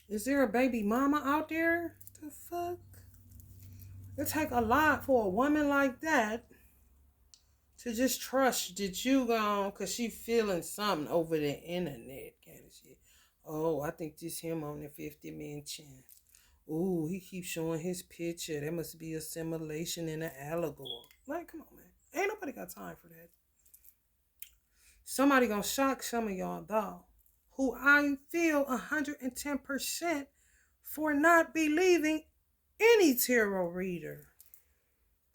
[SPEAKER 1] Is there a baby mama out there? The fuck? It take a lot for a woman like that to just trust that you gone, cause she feeling something over the internet kind of shit. Oh, I think this him on the 50 mention. Ooh, he keeps showing his picture. That must be a simulation and an allegory. Like, come on, man. Ain't nobody got time for that. Somebody gonna shock some of y'all, though, who I feel 110% for not believing any tarot reader.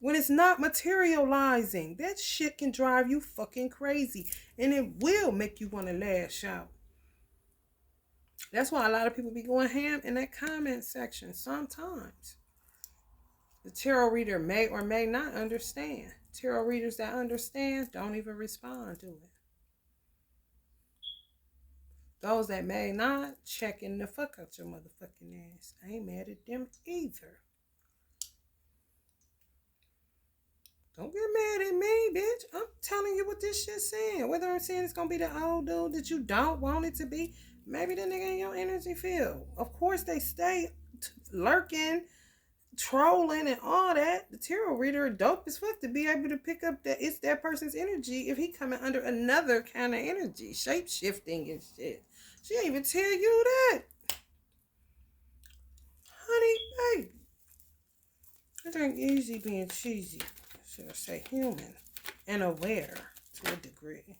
[SPEAKER 1] When it's not materializing, that shit can drive you fucking crazy. And it will make you want to lash out. That's why a lot of people be going ham in that comment section sometimes. The tarot reader may or may not understand. Tarot readers that understand don't even respond to it. Those that may not, checking the fuck out your motherfucking ass. I ain't mad at them either. Don't get mad at me, bitch. I'm telling you what this shit's saying. Whether I'm saying it's going to be the old dude that you don't want it to be, maybe the nigga in your energy field. Of course, they stay lurking, trolling, and all that. The tarot reader dope as fuck to be able to pick up that it's that person's energy if he coming under another kind of energy, shape-shifting and shit. She ain't even tell you that. Honey, baby. It ain't easy being cheesy. Should I say human and aware to a degree.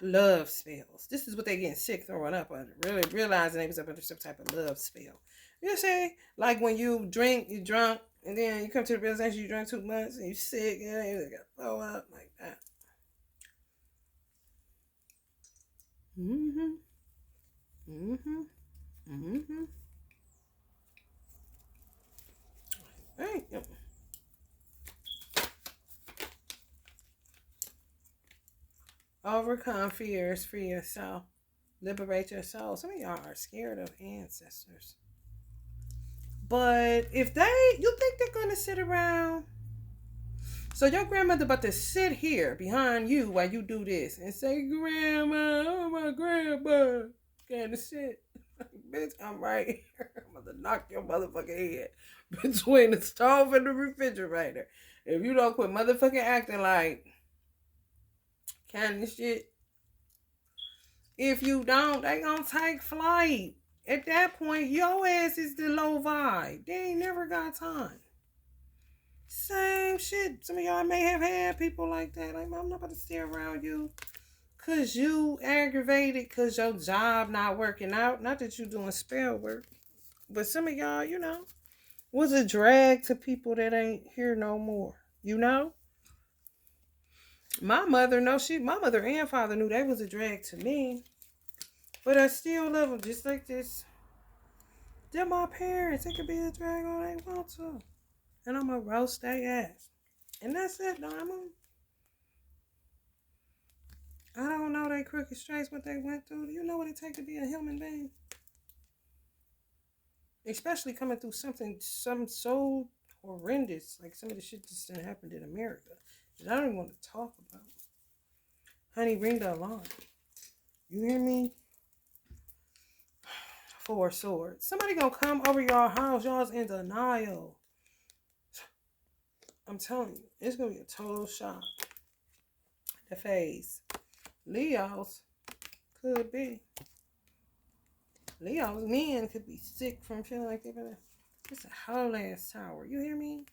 [SPEAKER 1] Love spells. This is what they getting sick throwing up under. Really realizing they was up under some type of love spell. You see, like when you drink, you drunk, and then you come to the realization you drank too much and you sick, and you got to throw up like that. Mm-hmm. Mm-hmm. Mm-hmm. Thank you. Overcome fears, free yourself, liberate your soul. Some of y'all are scared of ancestors. But if you think they're gonna sit around? So your grandmother about to sit here behind you while you do this and say, "Grandma, oh my grandma," kind of shit. Bitch, I'm right here. I'm about to knock your motherfucking head between the stove and the refrigerator. If you don't quit motherfucking acting like kind of shit, if you don't, they gonna take flight. At that point, your ass is the low vibe. They ain't never got time. Same shit. Some of y'all may have had people like that. Like, I'm not about to stay around you because you aggravated because your job not working out. Not that you doing spell work. But some of y'all, was a drag to people that ain't here no more. You know? My mother, my mother and father knew they was a drag to me. But I still love them just like this. They're my parents. They could be a drag all they want to. And I'm going to roast their ass. And that's it, Diamond. I don't know they crooked straights, what they went through. Do you know what it takes to be a human being? Especially coming through something so horrendous. Like some of the shit just didn't happen in America. That I don't even want to talk about. Honey, ring the alarm. You hear me? Four swords. Somebody gonna come over your house. Y'all's in denial. I'm telling you, it's gonna be a total shock. The phase. Leo's could be. Leo's men could be sick from feeling like they're gonna. It's a whole ass tower. You hear me?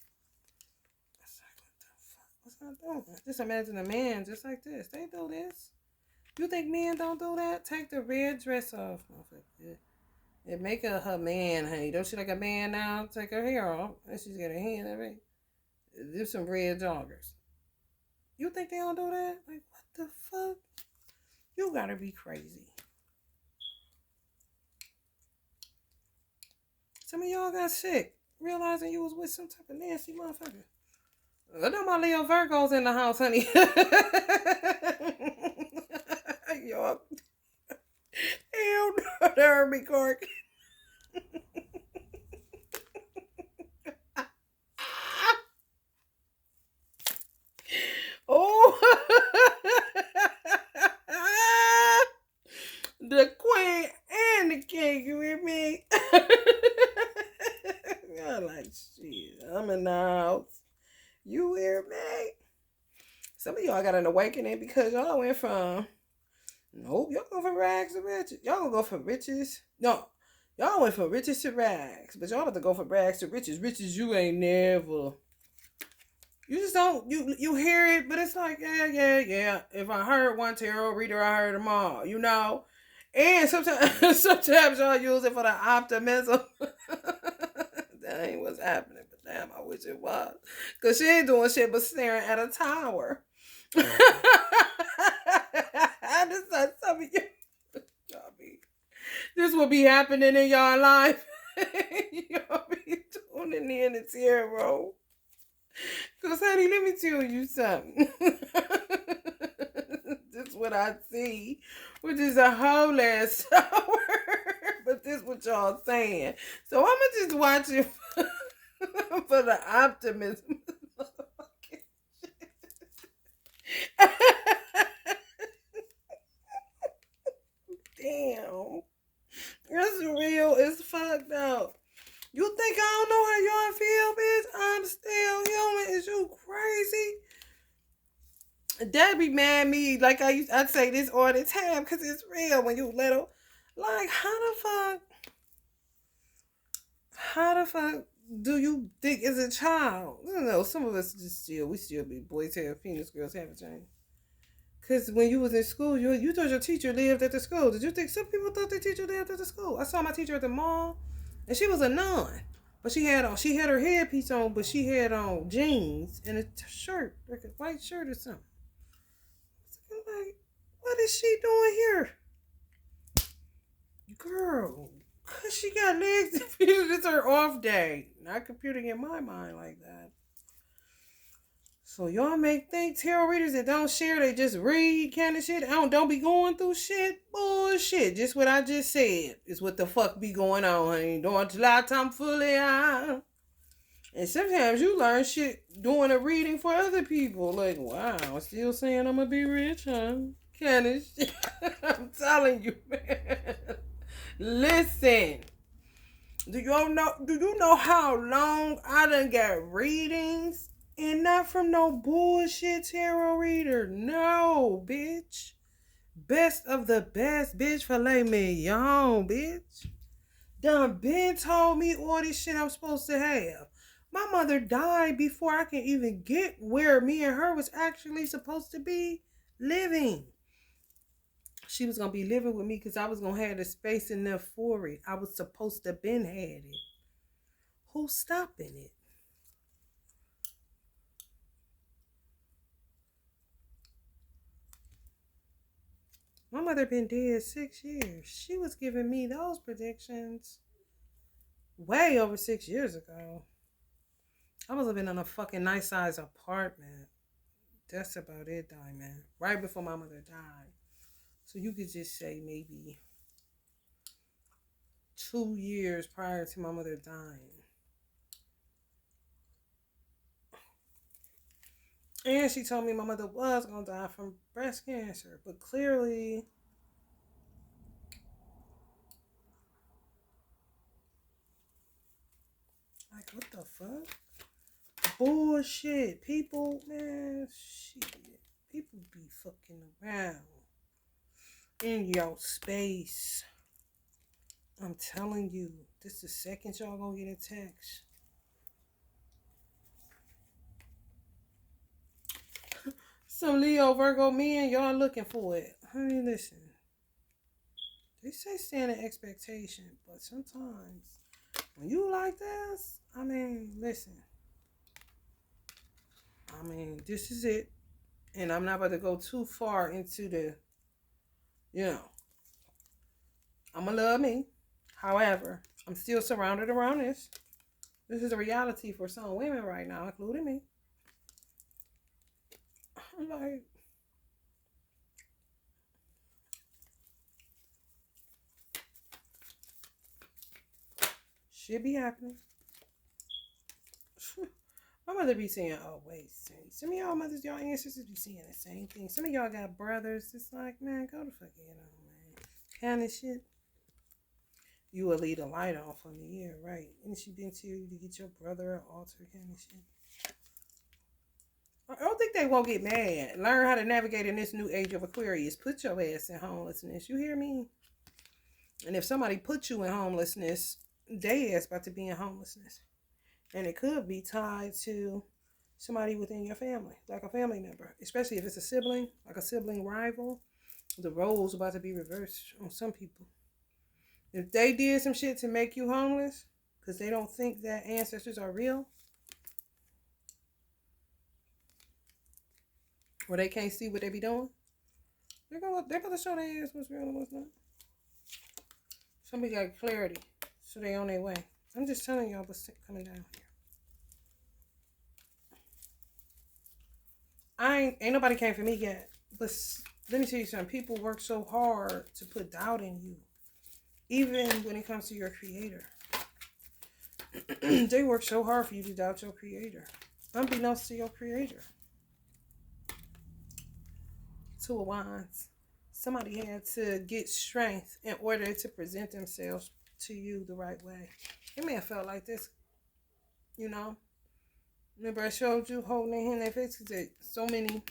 [SPEAKER 1] It's like, what the fuck? What's not doing? Just imagine a man just like this. They do this. You think men don't do that? Take the red dress off. It make her man, honey. Don't she like a man now? Take her hair off. And she's got her hand in it. Do some red joggers. You think they don't do that? Like, what the fuck? You gotta be crazy. Some of y'all got sick, realizing you was with some type of nasty motherfucker. I know my Leo Virgo's in the house, honey. Y'all. Hell no, that hurt me, Cork. Oh. The queen and the king, you hear me? I'm like, shit, I'm in the house. You hear me? Some of y'all got an awakening because y'all went from, nope, y'all go from rags to riches. Y'all gonna go from riches. No, y'all went from riches to rags, but y'all about to go from rags to riches. Riches you ain't never. You just don't, you hear it, but it's like, yeah. If I heard one tarot reader, I heard them all, And sometimes y'all use it for the optimism. That ain't what's happening, but damn, I wish it was. Because she ain't doing shit but staring at a tower. I just thought some of y'all this will be happening in y'all life. Y'all be tuning in to tarot. Because, honey, let me tell you something. This is what I see, which is a whole ass tower. But this is what y'all saying. So I'm going to just watch it for the optimism. Damn. That's real as fucked up. You think I don't know how y'all feel, bitch? I'm still human. Is you crazy? That be mad at me. Like I'd say this all the time because it's real when you little. Like, how the fuck do you think as a child? I don't know. Some of us we still be boys have penis, girls have a chain. Because when you was in school, you thought your teacher lived at the school. Did you think some people thought their teacher lived at the school? I saw my teacher at the mall. And she was a nun. But she had her headpiece on, but she had on jeans and a shirt, like a white shirt or something. I'm like, what is she doing here? Girl, cause she got legs and feet. It's her off day. Not computing in my mind like that. So y'all make think tarot readers that don't share, they just read kind of shit. Don't be going through shit. Bullshit. Just what I just said is what the fuck be going on, honey. Don't lie, I'm fully on. And sometimes you learn shit doing a reading for other people. Like, wow, still saying I'm gonna be rich, huh? Kind of shit. I'm telling you, man. Listen. Do you know how long I done got readings? And not from no bullshit tarot reader. No, bitch. Best of the best, bitch. Filet mignon, bitch. Done been told me all this shit I'm supposed to have. My mother died before I can even get where me and her was actually supposed to be living. She was gonna be living with me because I was gonna have the space enough for it. I was supposed to been had it. Who's stopping it? My mother been dead 6 years. She was giving me those predictions way over 6 years ago. I was living in a fucking nice size apartment. That's about it, Diamond. Right before my mother died. So you could just say maybe 2 years prior to my mother dying. And she told me my mother was going to die from breast cancer. But clearly, like, what the fuck? Bullshit. People, man, shit. People be fucking around in your space. I'm telling you, this is the second y'all gonna get a text. Some Leo Virgo men, y'all looking for it. Honey, listen. They say stand in expectation, but sometimes when you like this, listen. This is it. And I'm not about to go too far into the, I'ma love me. However, I'm still surrounded around this. This is a reality for some women right now, including me. I'm like, should be happening. My mother be saying, oh, wait. Some of y'all mothers, y'all ancestors be saying the same thing. Some of y'all got brothers. It's like, man, go the fuck in on, man. Kind of shit. You will leave a light on for me. Yeah, right. And she been to you to get your brother an altar kind of shit. I don't think they won't get mad. Learn how to navigate in this new age of Aquarius. Put your ass in homelessness. You hear me? And if somebody put you in homelessness, they ass about to be in homelessness. And it could be tied to somebody within your family, like a family member, especially if it's a sibling, like a sibling rival. The roles about to be reversed on some people. If they did some shit to make you homeless because they don't think that ancestors are real, or they can't see what they be doing, they're gonna show their ass what's real and what's not. Somebody got clarity, so they on their way. I'm just telling y'all what's coming down here. Ain't nobody came for me yet, but let me tell you something. People work so hard to put doubt in you, even when it comes to your creator. They work so hard for you to doubt your creator, unbeknownst to your creator. Two of Wands. Somebody had to get strength in order to present themselves to you the right way. It may have felt like this, Remember I showed you holding their hand in their face because so many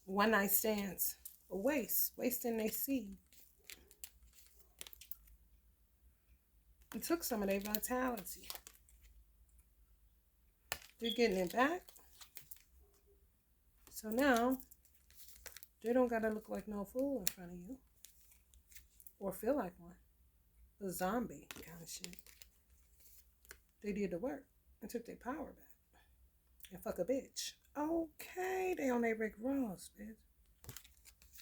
[SPEAKER 1] one night stands. Wasting their seed. It took some of their vitality. They're getting it back. So now, they don't gotta look like no fool in front of you. Or feel like one. A zombie kind of shit. They did the work and took their power back. And fuck a bitch. Okay, they on their Rick Ross, bitch.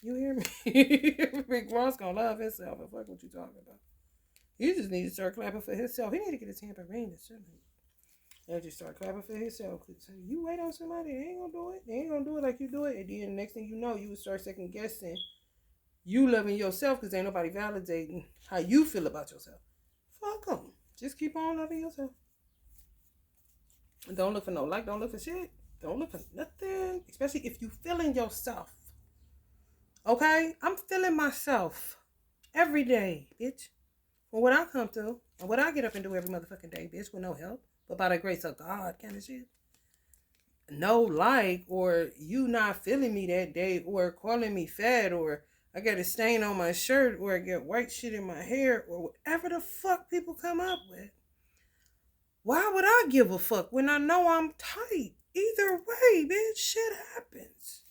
[SPEAKER 1] You hear me? Rick Ross gonna love himself and fuck what you talking about. He just need to start clapping for himself. He need to get a tambourine or something. And just start clapping for himself. Cause you wait on somebody, they ain't gonna do it. They ain't gonna do it like you do it. And then the next thing you know, you would start second guessing you loving yourself because ain't nobody validating how you feel about yourself. Fuck them. Just keep on loving yourself. And don't look for no like. Don't look for shit. Don't look for nothing. Especially if you feeling yourself. Okay? I'm feeling myself every day, bitch. For what I come to and what I get up and do every motherfucking day, bitch, with no help. But by the grace of God kind of shit. No like or you not feeling me that day or calling me fat or I got a stain on my shirt or I get white shit in my hair or whatever the fuck people come up with. Why would I give a fuck when I know I'm tight? Either way, bitch, shit happens.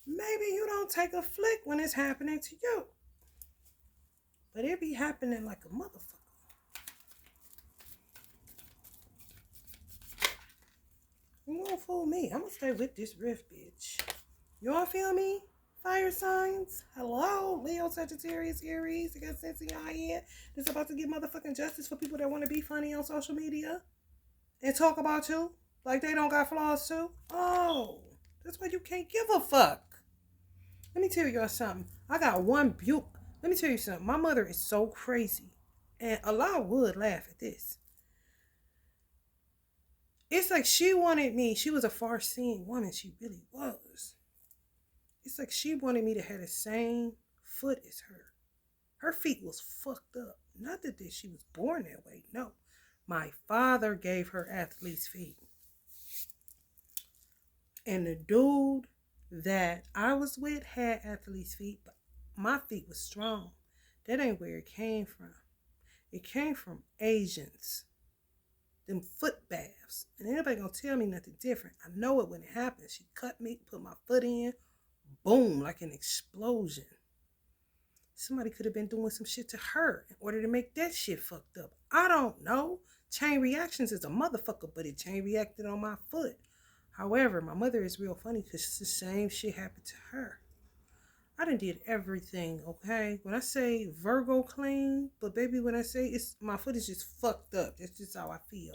[SPEAKER 1] Maybe you don't take a flick when it's happening to you. But it be happening like a motherfucker. You won't fool me. I'm gonna stay with this riff, bitch. Y'all feel me? Fire signs. Hello, Leo, Sagittarius, Aries. I got sense in y'all head. This about to get motherfucking justice for people that want to be funny on social media and talk about you like they don't got flaws too. Oh, that's why you can't give a fuck. Let me tell y'all something. I got one buke. Let me tell you something. My mother is so crazy, and a lot would laugh at this. It's like she wanted me. She was a far-seeing woman. She really was. It's like she wanted me to have the same foot as her. Her feet was fucked up. Not that she was born that way. No. My father gave her athlete's feet. And the dude that I was with had athlete's feet, but my feet was strong. That ain't where it came from. It came from Asians. Them foot baths. And ain't nobody gonna tell me nothing different. I know it when it happens. She cut me, put my foot in. Boom, like an explosion. Somebody could have been doing some shit to her in order to make that shit fucked up. I don't know. Chain reactions is a motherfucker, but it chain reacted on my foot. However, my mother is real funny because the same shit happened to her. I done did everything, okay? When I say Virgo clean, but baby, when I say it's my foot is just fucked up. That's just how I feel.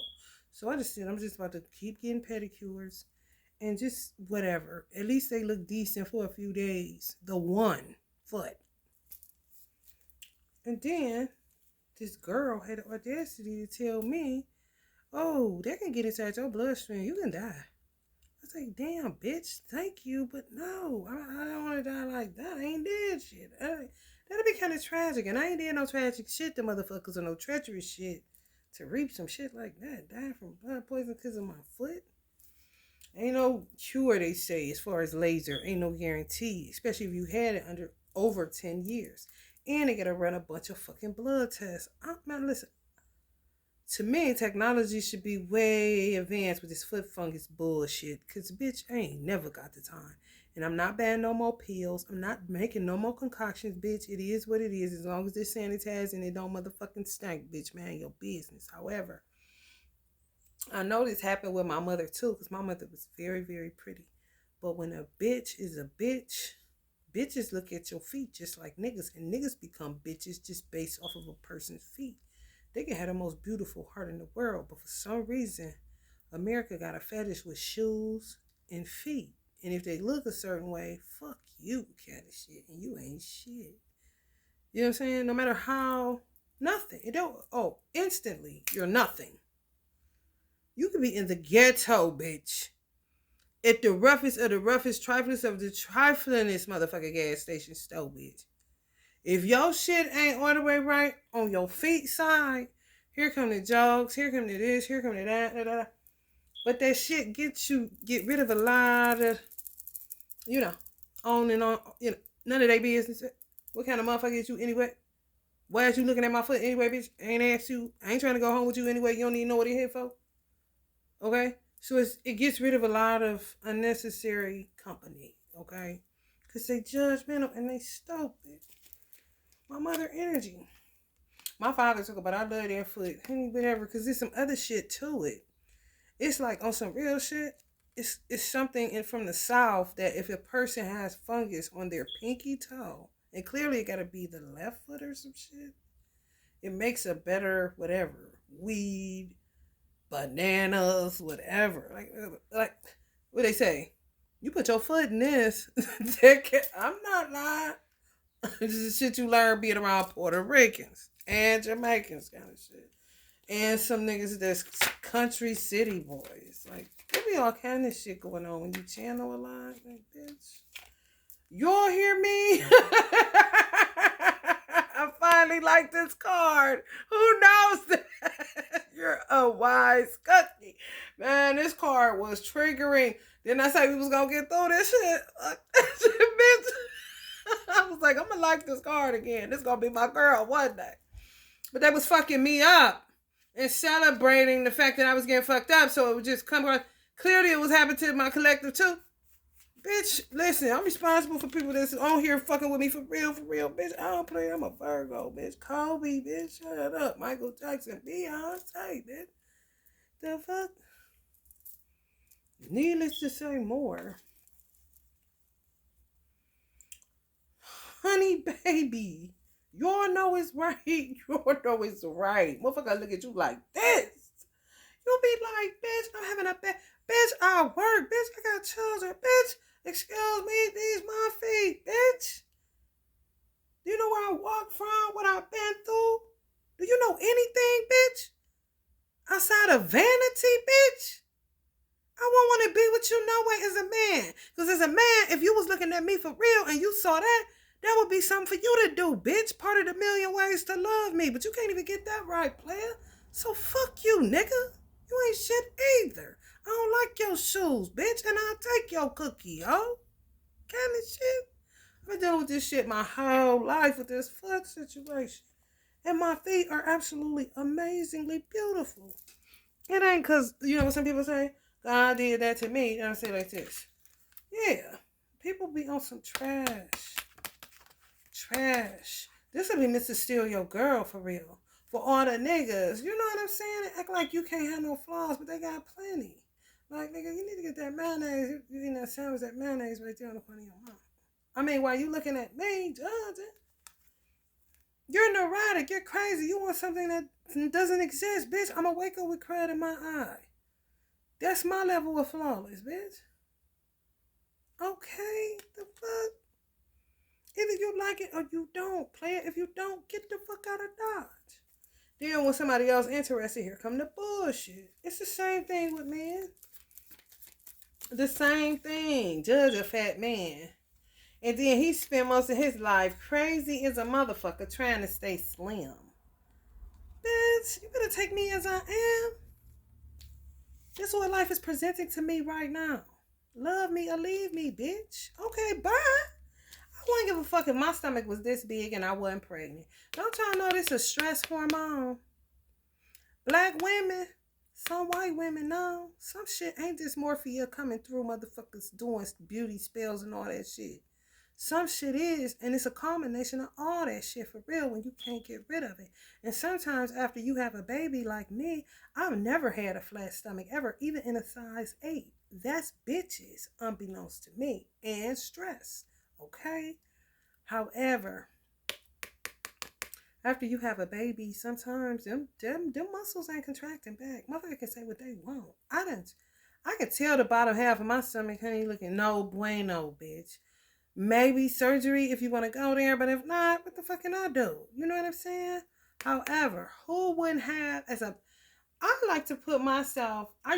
[SPEAKER 1] So I just said I'm just about to keep getting pedicures. And just whatever. At least they look decent for a few days. The one foot. And then this girl had the audacity to tell me, oh, that can get inside your bloodstream. You can die. I was like, damn, bitch, thank you. But no, I don't want to die like that. I ain't dead shit. That'd be kind of tragic. And I ain't did no tragic shit to motherfuckers or no treacherous shit to reap some shit like that. Dying from blood poison because of my foot. Ain't no cure, they say, as far as laser. Ain't no guarantee, especially if you had it under over 10 years. And they gotta run a bunch of fucking blood tests. Man, listen. To me, technology should be way advanced with this foot fungus bullshit. Because, bitch, I ain't never got the time. And I'm not banning no more pills. I'm not making no more concoctions, bitch. It is what it is. As long as they're sanitized and it don't motherfucking stink, bitch, man, your business. However, I know this happened with my mother too, because my mother was very, very pretty. But when a bitch is a bitch, bitches look at your feet just like niggas. And niggas become bitches just based off of a person's feet. They can have the most beautiful heart in the world. But for some reason, America got a fetish with shoes and feet. And if they look a certain way, fuck you kind of shit. And you ain't shit. You know what I'm saying? No matter how, nothing. It don't, instantly, you're nothing. You could be in the ghetto, bitch. At the roughest of the roughest, triflingest of the triflingest motherfucking gas station store, bitch. If your shit ain't all the way right on your feet side, here come the jogs, here come the this, here come the that, da, da, da. But that shit get rid of a lot of, on and on, none of their business. What kind of motherfucker is you anyway? Why is you looking at my foot anyway, bitch? I ain't asked you. I ain't trying to go home with you anyway. You don't even know what you're here for. Okay? So it gets rid of a lot of unnecessary company, okay? Because they judgmental and they stupid. My mother energy. My father took it, but I love that foot. Honey, whatever, because there's some other shit to it. It's like on some real shit. It's something from the South that if a person has fungus on their pinky toe, and clearly it gotta be the left foot or some shit, it makes a better whatever. Weed, bananas, whatever. Like what they say. You put your foot in this. I'm not lying. This is shit you learn being around Puerto Ricans and Jamaicans kind of shit. And some niggas that's country city boys. Like, there be all kind of shit going on when you channel a lot. Like, bitch, y'all hear me? I finally like this card. Who knows that? You're a wise cookie. Man, this card was triggering. Didn't I say we was going to get through this shit? Bitch. I was like, I'm going to like this card again. This going to be my girl one day. But that was fucking me up. And celebrating the fact that I was getting fucked up. So it would just come on. Clearly it was happening to my collective too. Bitch, listen, I'm responsible for people that's on here fucking with me for real, bitch. I don't play, I'm a Virgo, bitch. Kobe, bitch, shut up. Michael Jackson, Beyonce, bitch. The fuck? Needless to say more. Honey, baby. Y'all know it's right. Y'all know it's right. Motherfucker look at you like this. You be like, bitch, I'm having a bad... Bitch, I work. Bitch, I got children. Bitch, excuse me, these my feet. Bitch. Do you know where I walk from? What I've been through? Do you know anything, bitch? Outside of vanity, bitch? I won't want to be with you no way as a man. Because as a man, if you was looking at me for real and you saw that, that would be something for you to do, bitch. Part of the million ways to love me. But you can't even get that right, player. So fuck you, nigga. You ain't shit either. I don't like your shoes, bitch. And I'll take your cookie, yo. Kind of shit. I've been dealing with this shit my whole life with this foot situation. And my feet are absolutely amazingly beautiful. It ain't because, you know what some people say? God did that to me. And I say like this. Yeah. People be on some trash. Trash. This will be Mr. Steal Your Girl for real. For all the niggas. You know what I'm saying? They act like you can't have no flaws, but they got plenty. Like, nigga, you need to get that mayonnaise. You eating that sandwich, that mayonnaise right there on the front of your mouth. I mean, while you looking at me, judging, you're neurotic. You're crazy. You want something that doesn't exist, bitch. I'm going to wake up with crud in my eye. That's my level of flawless, bitch. Okay, the fuck? Either you like it or you don't. Play it. If you don't, get the fuck out of Dodge. Then when somebody else interested, here come the bullshit. It's the same thing with men. The same thing. Judge a fat man. And then he spent most of his life crazy as a motherfucker trying to stay slim. Bitch, you better take me as I am. This is what life is presenting to me right now. Love me or leave me, bitch. Okay, bye. I wouldn't give a fuck if my stomach was this big and I wasn't pregnant. Don't y'all know this is a stress hormone? Black women, some white women know. Some shit ain't dysmorphia coming through motherfuckers doing beauty spells and all that shit. Some shit is, and it's a combination of all that shit for real when you can't get rid of it. And sometimes after you have a baby like me, I've never had a flat stomach ever, even in a size 8. That's bitches, unbeknownst to me, and stress, okay? However, after you have a baby, sometimes them muscles ain't contracting back. Motherfucker can say what they want. I can tell the bottom half of my stomach, honey, looking no bueno, bitch. Maybe surgery if you want to go there, but if not, what the fuck can I do? You know what I'm saying? However, who wouldn't have I like to put myself in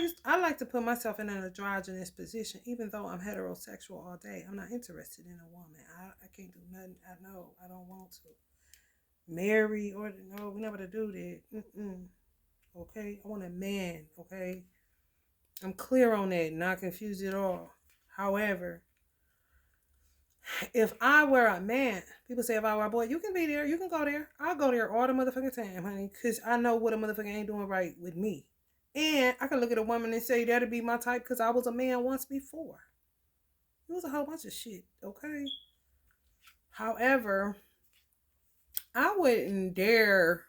[SPEAKER 1] an androgynous position, even though I'm heterosexual all day. I'm not interested in a woman. I can't do nothing. I know I don't want to marry or no, never to do that. Okay, I want a man. Okay, I'm clear on that, not confused at all. However, if I were a man, people say if I were a boy, you can be there, you can go there. I'll go there all the motherfucking time, honey, because I know what a motherfucker ain't doing right with me. And I can look at a woman and say that'll be my type because I was a man once before. It was a whole bunch of shit, okay? However, I wouldn't dare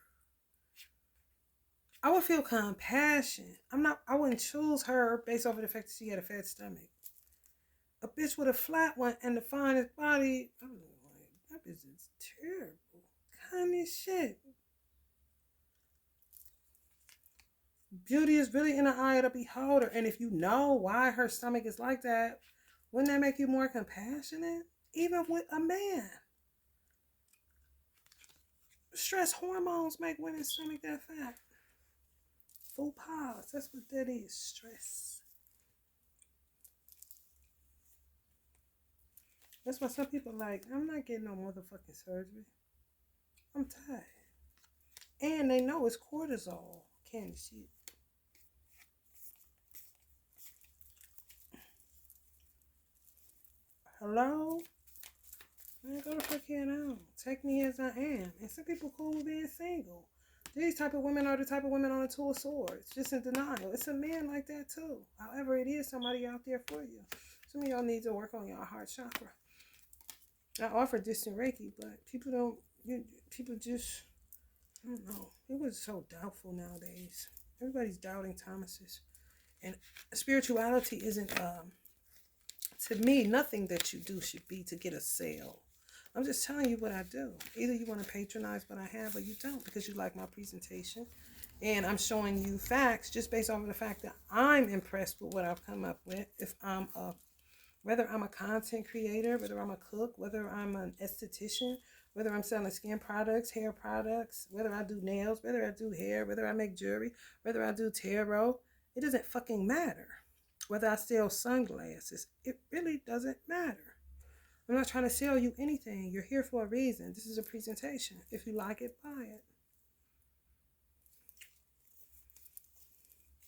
[SPEAKER 1] I would feel compassion. I wouldn't choose her based off of the fact that she had a fat stomach. A bitch with a flat one and the finest body, I was like, that bitch is terrible. Kind of shit. Beauty is really in the eye of the beholder. And if you know why her stomach is like that, wouldn't that make you more compassionate? Even with a man. Stress hormones make women's stomach that fat. Full pause. That's what that is. Stress. That's why some people like, I'm not getting no motherfucking surgery. I'm tired. And they know it's cortisol. Candy shit. Hello? Man, go the fuck here now. Take me as I am. And some people cool with being single. These type of women are the type of women on the two of swords. Just in denial. It's a man like that too. However, it is somebody out there for you. Some of y'all need to work on your heart chakra. I offer distant Reiki, but people don't. People just, I don't know. It was so doubtful nowadays. Everybody's doubting Thomas's. And spirituality isn't, to me, nothing that you do should be to get a sale. I'm just telling you what I do. Either you want to patronize what I have or you don't because you like my presentation. And I'm showing you facts just based off of the fact that I'm impressed with what I've come up with. Whether I'm a content creator, whether I'm a cook, whether I'm an esthetician, whether I'm selling skin products, hair products, whether I do nails, whether I do hair, whether I make jewelry, whether I do tarot, it doesn't fucking matter. Whether I sell sunglasses, it really doesn't matter. I'm not trying to sell you anything. You're here for a reason. This is a presentation. If you like it, buy it.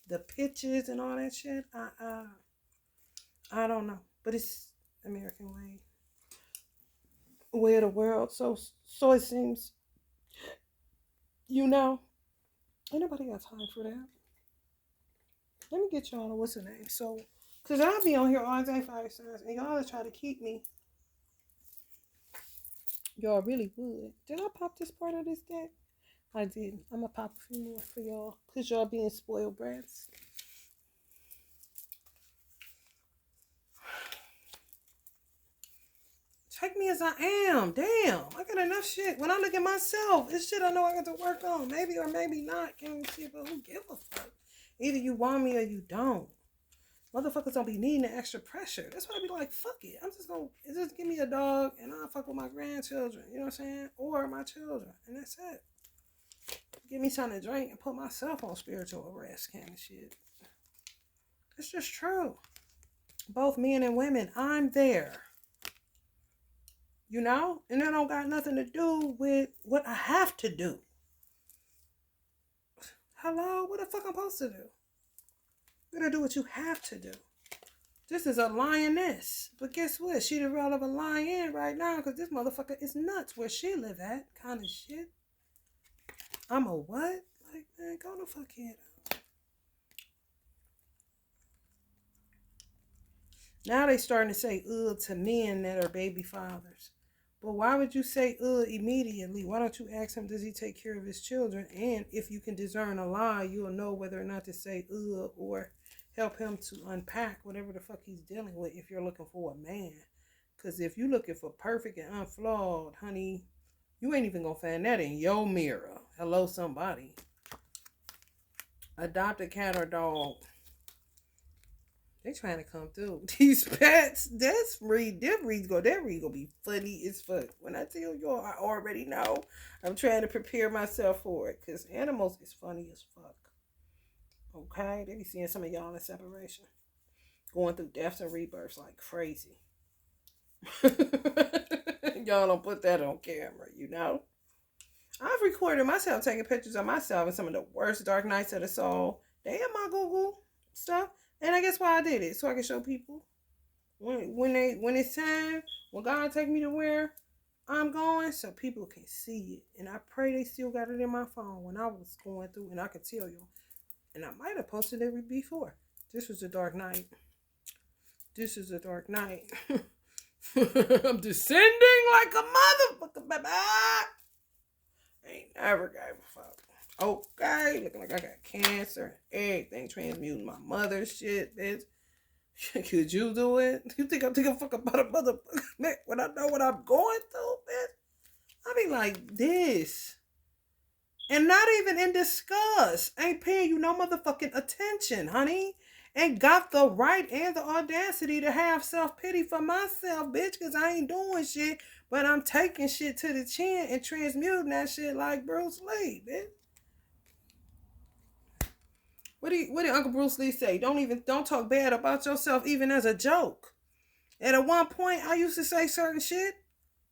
[SPEAKER 1] The pictures and all that shit, I don't know. But it's American way of the world. So it seems, ain't nobody got time for that. Let me get y'all what's the name. So, because I'll be on here all day, Fire Signs, and y'all try to keep me. Y'all really would. Did I pop this part of this deck? I did. I'm going to pop a few more for y'all. Because y'all being spoiled brats. Take me as I am. Damn. I got enough shit. When I look at myself, it's shit I know I got to work on. Maybe or maybe not. Can't see, but who give a fuck? Either you want me or you don't. Motherfuckers don't be needing the extra pressure. That's why I be like, fuck it. I'm just gonna just give me a dog and I'll fuck with my grandchildren. You know what I'm saying? Or my children. And that's it. Give me something to drink and put myself on spiritual arrest kind of shit. It's just true. Both men and women, I'm there. And that don't got nothing to do with what I have to do. Hello? What the fuck I'm supposed to do? You gotta do what you have to do. This is a lioness. But guess what? She the role of a lion right now because this motherfucker is nuts where she live at. Kind of shit. I'm a what? Like, man, go the fuck head out. Now they starting to say to men that are baby fathers. But why would you say immediately? Why don't you ask him, does he take care of his children? And if you can discern a lie, you'll know whether or not to say or help him to unpack whatever the fuck he's dealing with if you're looking for a man. Because if you're looking for perfect and unflawed, honey, you ain't even going to find that in your mirror. Hello, somebody. Adopt a cat or dog. They trying to come through. These pets, that read gonna be funny as fuck. When I tell y'all, I already know. I'm trying to prepare myself for it. Because animals is funny as fuck. Okay? They be seeing some of y'all in separation. Going through deaths and rebirths like crazy. Y'all don't put that on camera, I've recorded myself taking pictures of myself in some of the worst dark nights of the soul. They in my Google stuff. And I guess why I did it. So I can show people. When it's time, when God take me to where I'm going, so people can see it. And I pray they still got it in my phone when I was going through, and I could tell you. And I might have posted it before. This was a dark night. This is a dark night. I'm descending like a motherfucker, baby. I ain't never gave a fuck. Okay, looking like I got cancer, everything, transmuting my mother's shit, bitch. Could you do it? You think I'm thinking fuck about a motherfucker, man, when I know what I'm going through, bitch? I be like this. And not even in disgust. Ain't paying you no motherfucking attention, honey. Ain't got the right and the audacity to have self-pity for myself, bitch, because I ain't doing shit, but I'm taking shit to the chin and transmuting that shit like Bruce Lee, bitch. What did Uncle Bruce Lee say? Don't talk bad about yourself even as a joke. And at one point I used to say certain shit.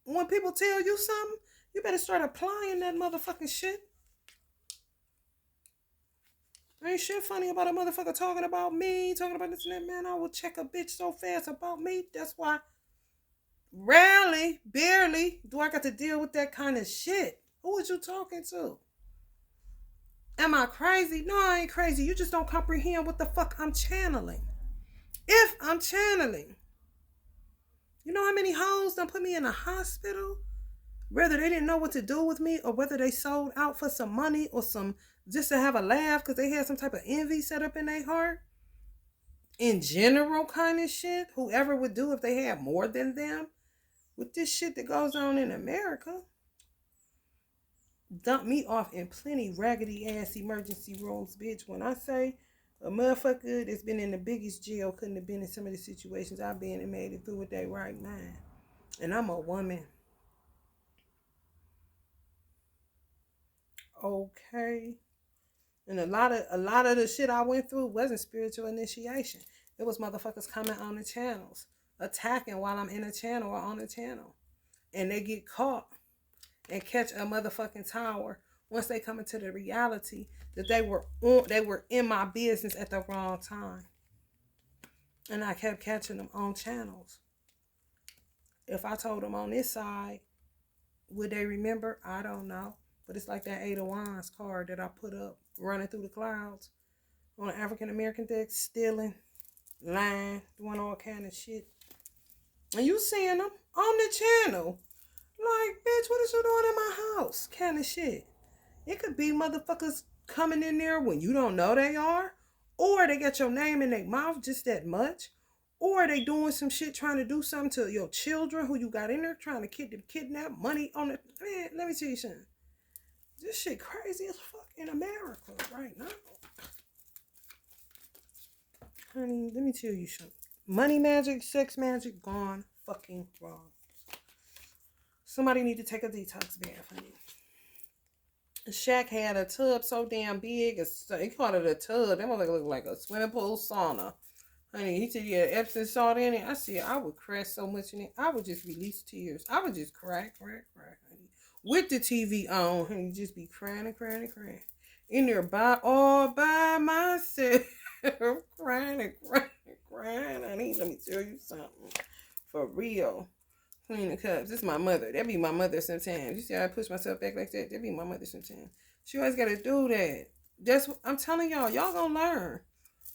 [SPEAKER 1] When people tell you something, you better start applying that motherfucking shit. Ain't shit funny about a motherfucker talking about me, talking about this and that, man. I will check a bitch so fast about me. That's why rarely, barely do I got to deal with that kind of shit. Who is you talking to? Am I crazy? No, I ain't crazy. You just don't comprehend what the fuck I'm channeling. If I'm channeling. You know how many hoes done put me in a hospital? Whether they didn't know what to do with me or whether they sold out for some money or some just to have a laugh because they had some type of envy set up in their heart. In general kind of shit, whoever would do if they had more than them. With this shit that goes on in America, dump me off in plenty raggedy ass emergency rooms, bitch. When I say a motherfucker that's been in the biggest jail couldn't have been in some of the situations I've been and made it through with their right mind. And I'm a woman. Okay. And a lot of the shit I went through wasn't spiritual initiation. It was motherfuckers coming on the channels, attacking while I'm in a channel or on a channel. And they get caught and catch a motherfucking tower once they come into the reality that they were in my business at the wrong time. And I kept catching them on channels. If I told them on this side, would they remember? I don't know. But it's like that Eight of Wands card that I put up running through the clouds on an African American deck, stealing, lying, doing all kind of shit. And you seeing them on the channel. Like, bitch, what is you doing in my house? Kind of shit. It could be motherfuckers coming in there when you don't know they are. Or they got your name in their mouth just that much. Or they doing some shit trying to do something to your children who you got in there trying to kidnap money on it. Man, let me tell you something. This shit crazy as fuck in America right now. Honey, let me tell you something. Money magic, sex magic, gone fucking wrong. Somebody need to take a detox bath, honey. Shaq had a tub so damn big, he called it a tub. That motherfucker looked like a swimming pool sauna. Honey, he said he had Epsom salt in it. I said I would crash so much in it. I would just release tears. I would just cry, honey. With the TV on, honey, just be crying and crying and crying. In there all by myself. crying and crying and crying, honey. Let me tell you something. For real. Clean the cups. This is my mother. That be my mother sometimes. You see how I push myself back like that? That be my mother sometimes. She always got to do that. That's what I'm telling y'all. Y'all gonna learn.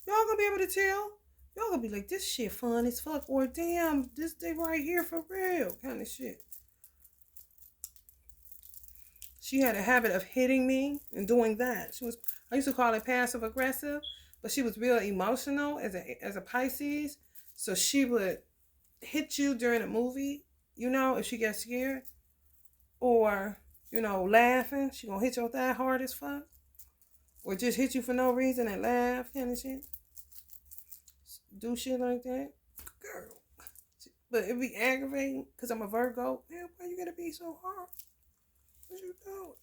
[SPEAKER 1] Y'all gonna be able to tell. Y'all gonna be like, this shit fun as fuck. Or damn, this day right here for real. Kind of shit. She had a habit of hitting me and doing that. I used to call it passive aggressive, but she was real emotional as a Pisces. So she would hit you during a movie, if she gets scared. Or, laughing. She gonna hit your thigh hard as fuck. Or just hit you for no reason and laugh, kind of shit. Do shit like that. Girl. But it be aggravating because I'm a Virgo. Man, why you gotta be so hard? What you doing?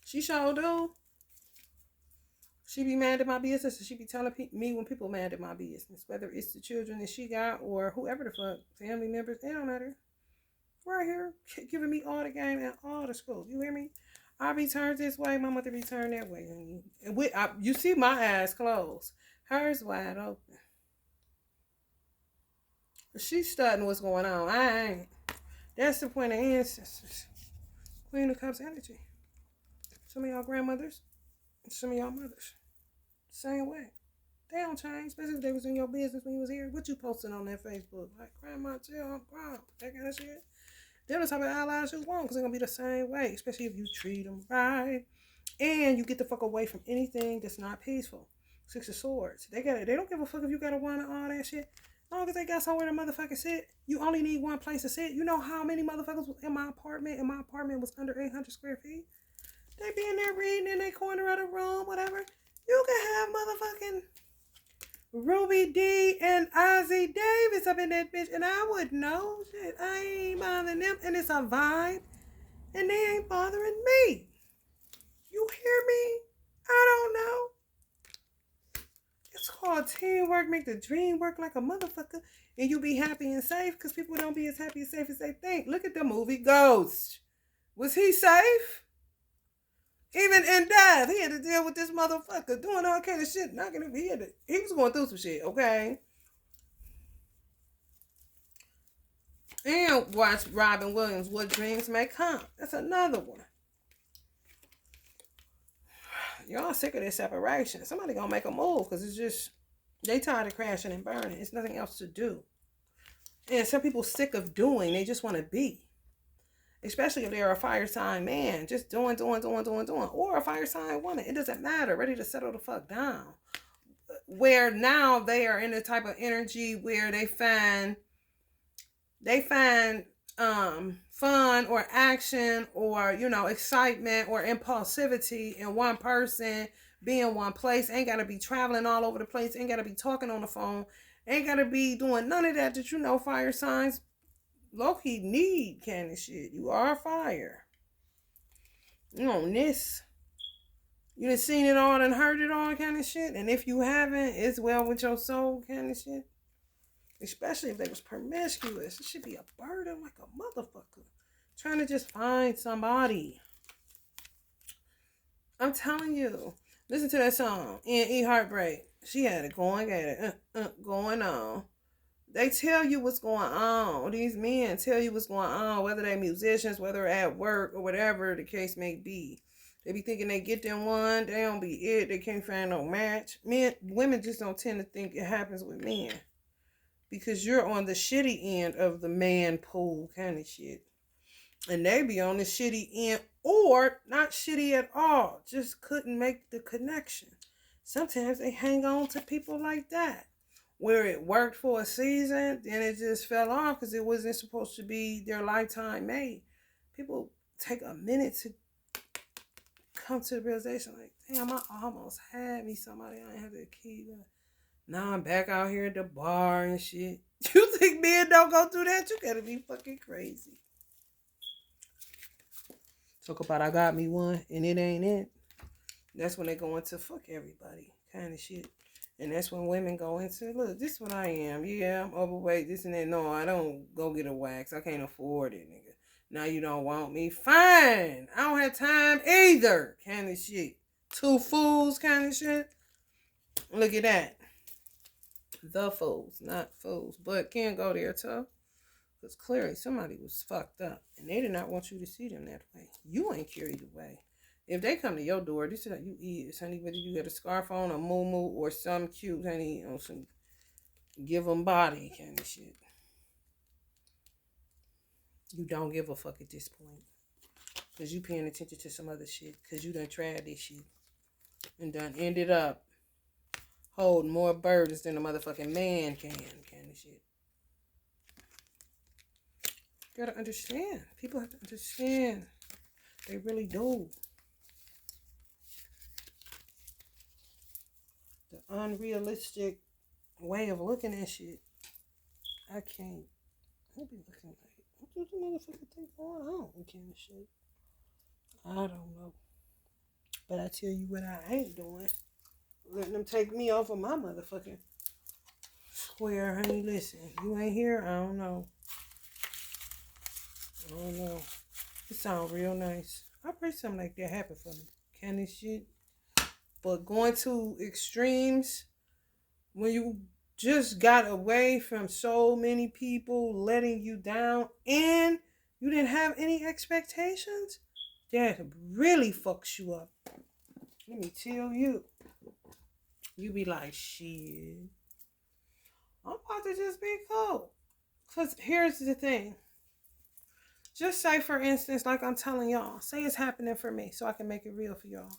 [SPEAKER 1] She sure do. She be mad at my business, and she be telling me when people mad at my business, whether it's the children that she got or whoever the fuck, family members, it don't matter. Right here, giving me all the game and all the school. You hear me? I be turned this way, my mother be turned that way. And you see my eyes closed. Hers wide open. She's studying what's going on. I ain't. That's the point of ancestors. Queen of Cups energy. Some of y'all grandmothers, some of y'all mothers. Same way. They don't change, especially if they was in your business when you was here. What you posting on that Facebook? Like, grandma, chill, I'm proud. That kind of shit. They're the type of allies you want because they're going to be the same way, especially if you treat them right. And you get the fuck away from anything that's not peaceful. Six of Swords. They don't give a fuck if you gotta want all that shit. As long as they got somewhere to motherfucker sit, you only need one place to sit. You know how many motherfuckers was in my apartment, and my apartment was under 800 square feet? They be in there reading in their corner of the room, whatever. You can have motherfucking Ruby D and Ozzy Davis up in that bitch, and I wouldn't know. Shit, I ain't bothering them, and it's a vibe, and they ain't bothering me. You hear me? I don't know. It's called teamwork, make the dream work like a motherfucker, and you be happy and safe, because people don't be as happy and safe as they think. Look at the movie Ghost. Was he safe? Even in death, he had to deal with this motherfucker doing all kind of shit, knocking him. He was going through some shit, okay? And watch Robin Williams, What Dreams May Come. That's another one. Y'all sick of this separation. Somebody gonna make a move, because it's just, they tired of crashing and burning. It's nothing else to do. And some people sick of doing, they just want to be. Especially if they're a fire sign man, just doing. Or a fire sign woman. It doesn't matter. Ready to settle the fuck down. Where now they are in the type of energy where they find fun or action or, excitement or impulsivity in one person, being one place. Ain't got to be traveling all over the place. Ain't got to be talking on the phone. Ain't got to be doing none of that fire signs low-key need kind of shit. You are fire. You on this. You done seen it all and heard it all kind of shit. And if you haven't, it's well with your soul kind of shit. Especially if they was promiscuous. It should be a burden like a motherfucker. Trying to just find somebody. I'm telling you. Listen to that song. N.E. Heartbreak. She had it going at it. Going on. They tell you what's going on. These men tell you what's going on, whether they're musicians, whether at work, or whatever the case may be. They be thinking they get them one, they don't be it, they can't find no match. Women just don't tend to think it happens with men. Because you're on the shitty end of the man pool kind of shit. And they be on the shitty end, or not shitty at all, just couldn't make the connection. Sometimes they hang on to people like that. Where it worked for a season, then it just fell off because it wasn't supposed to be their lifetime mate. People take a minute to come to the realization, like, damn, I almost had me somebody I ain't have the key. Now I'm back out here at the bar and shit. You think men don't go through that? You gotta be fucking crazy. Talk about I got me one and it ain't it. That's when they go into fuck everybody kind of shit. And that's when women go into, look, this is what I am. Yeah, I'm overweight, this and that. No, I don't go get a wax. I can't afford it, nigga. Now you don't want me. Fine. I don't have time either. Kind of shit. Two fools kind of shit. Look at that. The fools, not fools. But can't go there, too. Because clearly somebody was fucked up. And they did not want you to see them that way. You ain't carried away. If they come to your door, this is how you eat, honey. Whether you got a scarf on, a muumuu, or some cute, honey, some give them body kind of shit. You don't give a fuck at this point. Because you paying attention to some other shit. Because you done tried this shit. And done ended up holding more burdens than a motherfucking man can kind of shit. You gotta understand. People have to understand. They really do. The unrealistic way of looking at shit. I can't. I'll be looking like, what does the motherfucker think going on? Kind of shit. I don't know. But I tell you what I ain't doing. Letting them take me off of my motherfucking square, honey. Listen, you ain't here? I don't know. It sounds real nice. I pray something like that happen for me. Kind of shit. But going to extremes, when you just got away from so many people letting you down and you didn't have any expectations, that really fucks you up. Let me tell you. You be like, shit, I'm about to just be cool. Because here's the thing. Just say, for instance, like I'm telling y'all, say it's happening for me so I can make it real for y'all.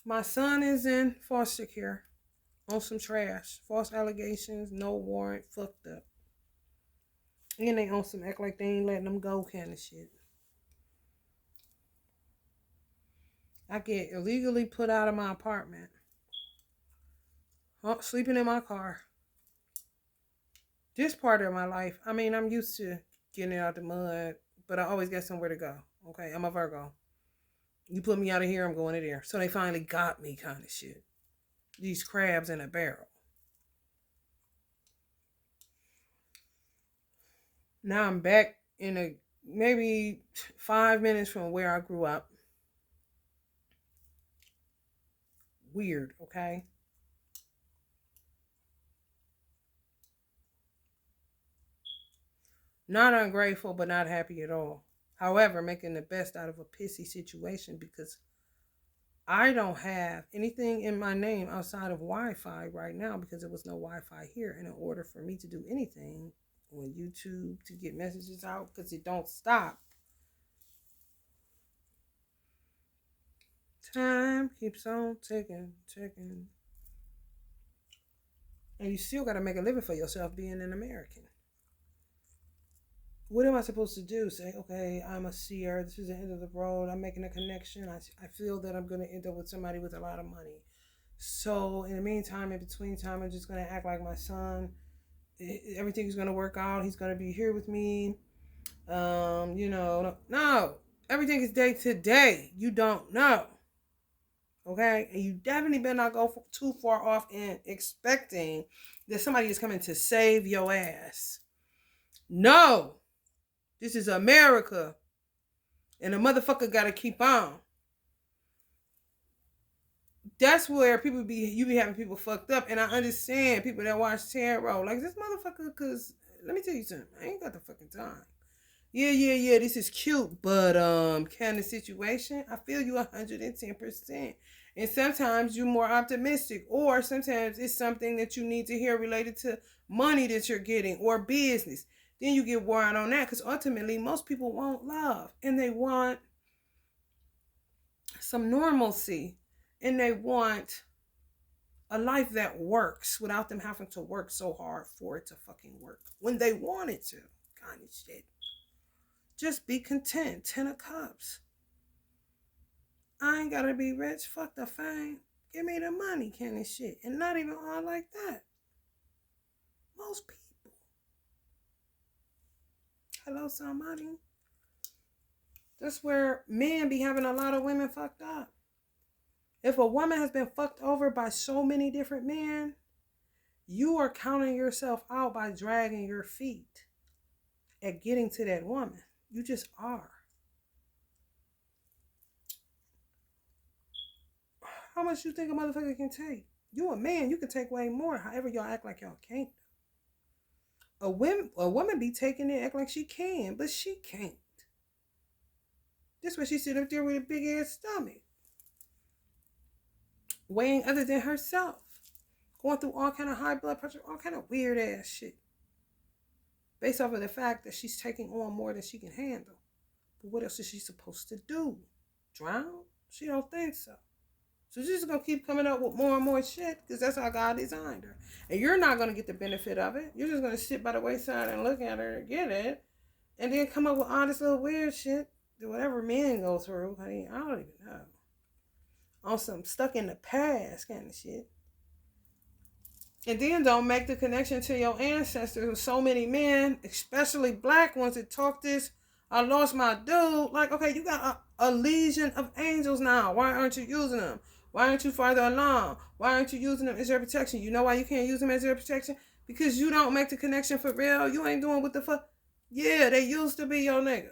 [SPEAKER 1] My son is in foster care on some trash, false allegations, no warrant, fucked up. And they on some act like they ain't letting them go kind of shit. I get illegally put out of my apartment, sleeping in my car. This part of my life, I mean, I'm used to getting out the mud, but I always got somewhere to go. Okay, I'm a Virgo. You put me out of here, I'm going to there. So they finally got me kind of shit. These crabs in a barrel. Now I'm back in a maybe 5 minutes from where I grew up. Weird, okay? Not ungrateful, but not happy at all. However, making the best out of a pissy situation because I don't have anything in my name outside of Wi-Fi right now because there was no Wi-Fi here. And in order for me to do anything on YouTube to get messages out, because it don't stop, time keeps on ticking. And you still got to make a living for yourself being an American. What am I supposed to do? Say, okay, I'm a seer. This is the end of the road. I'm making a connection. I feel that I'm going to end up with somebody with a lot of money. So in the meantime, in between time, I'm just going to act like my son. Everything is going to work out. He's going to be here with me. No. Everything is day to day. You don't know. Okay? And you definitely better not go too far off in expecting that somebody is coming to save your ass. No. This is America. And the motherfucker gotta keep on. That's where you be having people fucked up. And I understand people that watch tarot. Like this motherfucker, cause let me tell you something. I ain't got the fucking time. Yeah, this is cute. But kind of situation, I feel you 110%. And sometimes you're more optimistic. Or sometimes it's something that you need to hear related to money that you're getting or business. Then you get worn on that because ultimately most people want love and they want some normalcy and they want a life that works without them having to work so hard for it to fucking work when they want it to. Kind of shit. Just be content. 10 of Cups. I ain't gotta be rich. Fuck the fame. Give me the money kind of shit. And not even all like that. Most people. Hello, somebody. That's where men be having a lot of women fucked up. If a woman has been fucked over by so many different men, you are counting yourself out by dragging your feet at getting to that woman. You just are. How much you think a motherfucker can take? You a man, you can take way more. However, y'all act like y'all can't. A woman be taking it, act like she can, but she can't. That's why she sit up there with a big ass stomach. Weighing other than herself. Going through all kind of high blood pressure, all kind of weird ass shit. Based off of the fact that she's taking on more than she can handle. But what else is she supposed to do? Drown? She don't think so. So she's going to keep coming up with more and more shit because that's how God designed her. And you're not going to get the benefit of it. You're just going to sit by the wayside and look at her and get it. And then come up with all this little weird shit that whatever men go through. I don't even know. On some stuck in the past kind of shit. And then don't make the connection to your ancestors. So many men, especially black ones that talk this, I lost my dude. Like, okay, you got a legion of angels now. Why aren't you using them? Why aren't you farther along? Why aren't you using them as your protection? You know why you can't use them as your protection? Because you don't make the connection for real. You ain't doing what the fuck. Yeah, they used to be your nigga.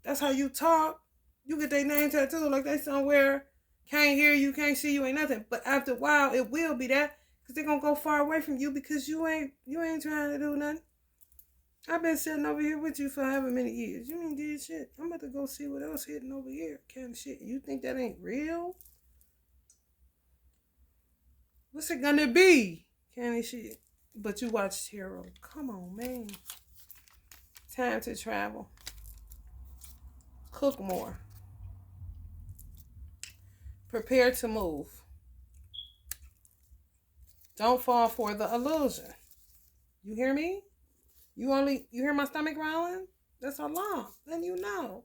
[SPEAKER 1] That's how you talk. You get their name tattooed like they somewhere. Can't hear you, can't see you, ain't nothing. But after a while, it will be that. Because they're going to go far away from you because you ain't trying to do nothing. I've been sitting over here with you for however many years. You ain't did shit. I'm about to go see what else hitting over here. Kind of shit. You think that ain't real? What's it gonna be? Kind of shit. But you watch tarot. Come on, man. Time to travel. Cook more. Prepare to move. Don't fall for the illusion. You hear me? You hear my stomach growling? That's a lot. Then you know.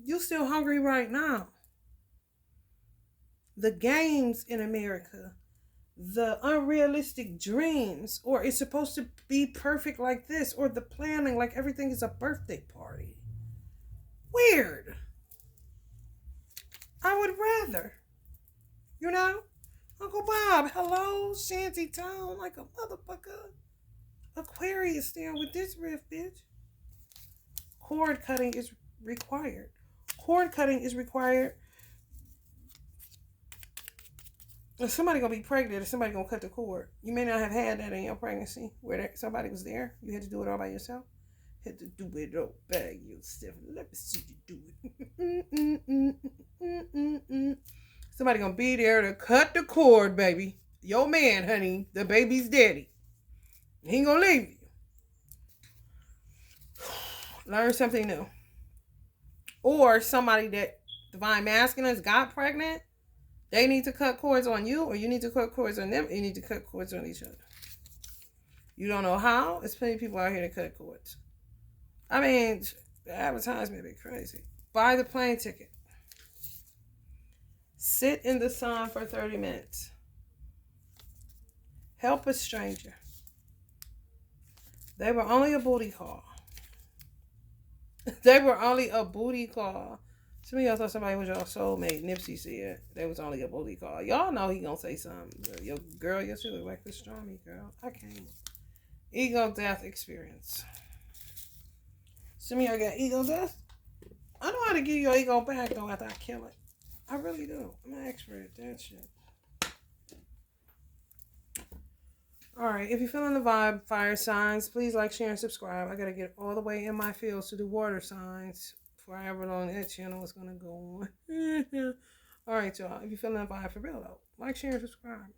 [SPEAKER 1] You still hungry right now. The games in America, the unrealistic dreams, or it's supposed to be perfect like this, or the planning like everything is a birthday party. Weird. I would rather. You know? Uncle Bob, hello, shanty town like a motherfucker. Aquarius down with this riff, bitch. Cord cutting is required. Cord cutting is required. If somebody gonna be pregnant, if somebody gonna cut the cord, you may not have had that in your pregnancy where somebody was there. You had to do it all by yourself. Had to do it all by yourself. Let me see you do it. Somebody gonna be there to cut the cord, baby. Your man, honey, the baby's daddy. He ain't gonna leave you. Learn something new. Or somebody that divine masculines got pregnant, they need to cut cords on you, or you need to cut cords on them. You need to cut cords on each other. You don't know how? There's plenty of people out here that cut cords. I mean, the advertisement be crazy. Buy the plane ticket. Sit in the sun for 30 minutes. Help a stranger. They were only a booty call. They were only a booty call. Some of y'all thought somebody was your soulmate. Nipsey said they was only a booty call. Y'all know he gonna say something. Your girl, you should look like the Stormy girl. I can't. Ego death experience. Some of y'all got ego death. I know how to give your ego back though after I kill it. I really do. I'm an expert at that shit. Alright, if you're feeling the vibe, fire signs, please like, share, and subscribe. I gotta get all the way in my fields to do water signs for however long that channel is gonna go on. Alright, y'all. If you're feeling the vibe for real though, like, share, and subscribe.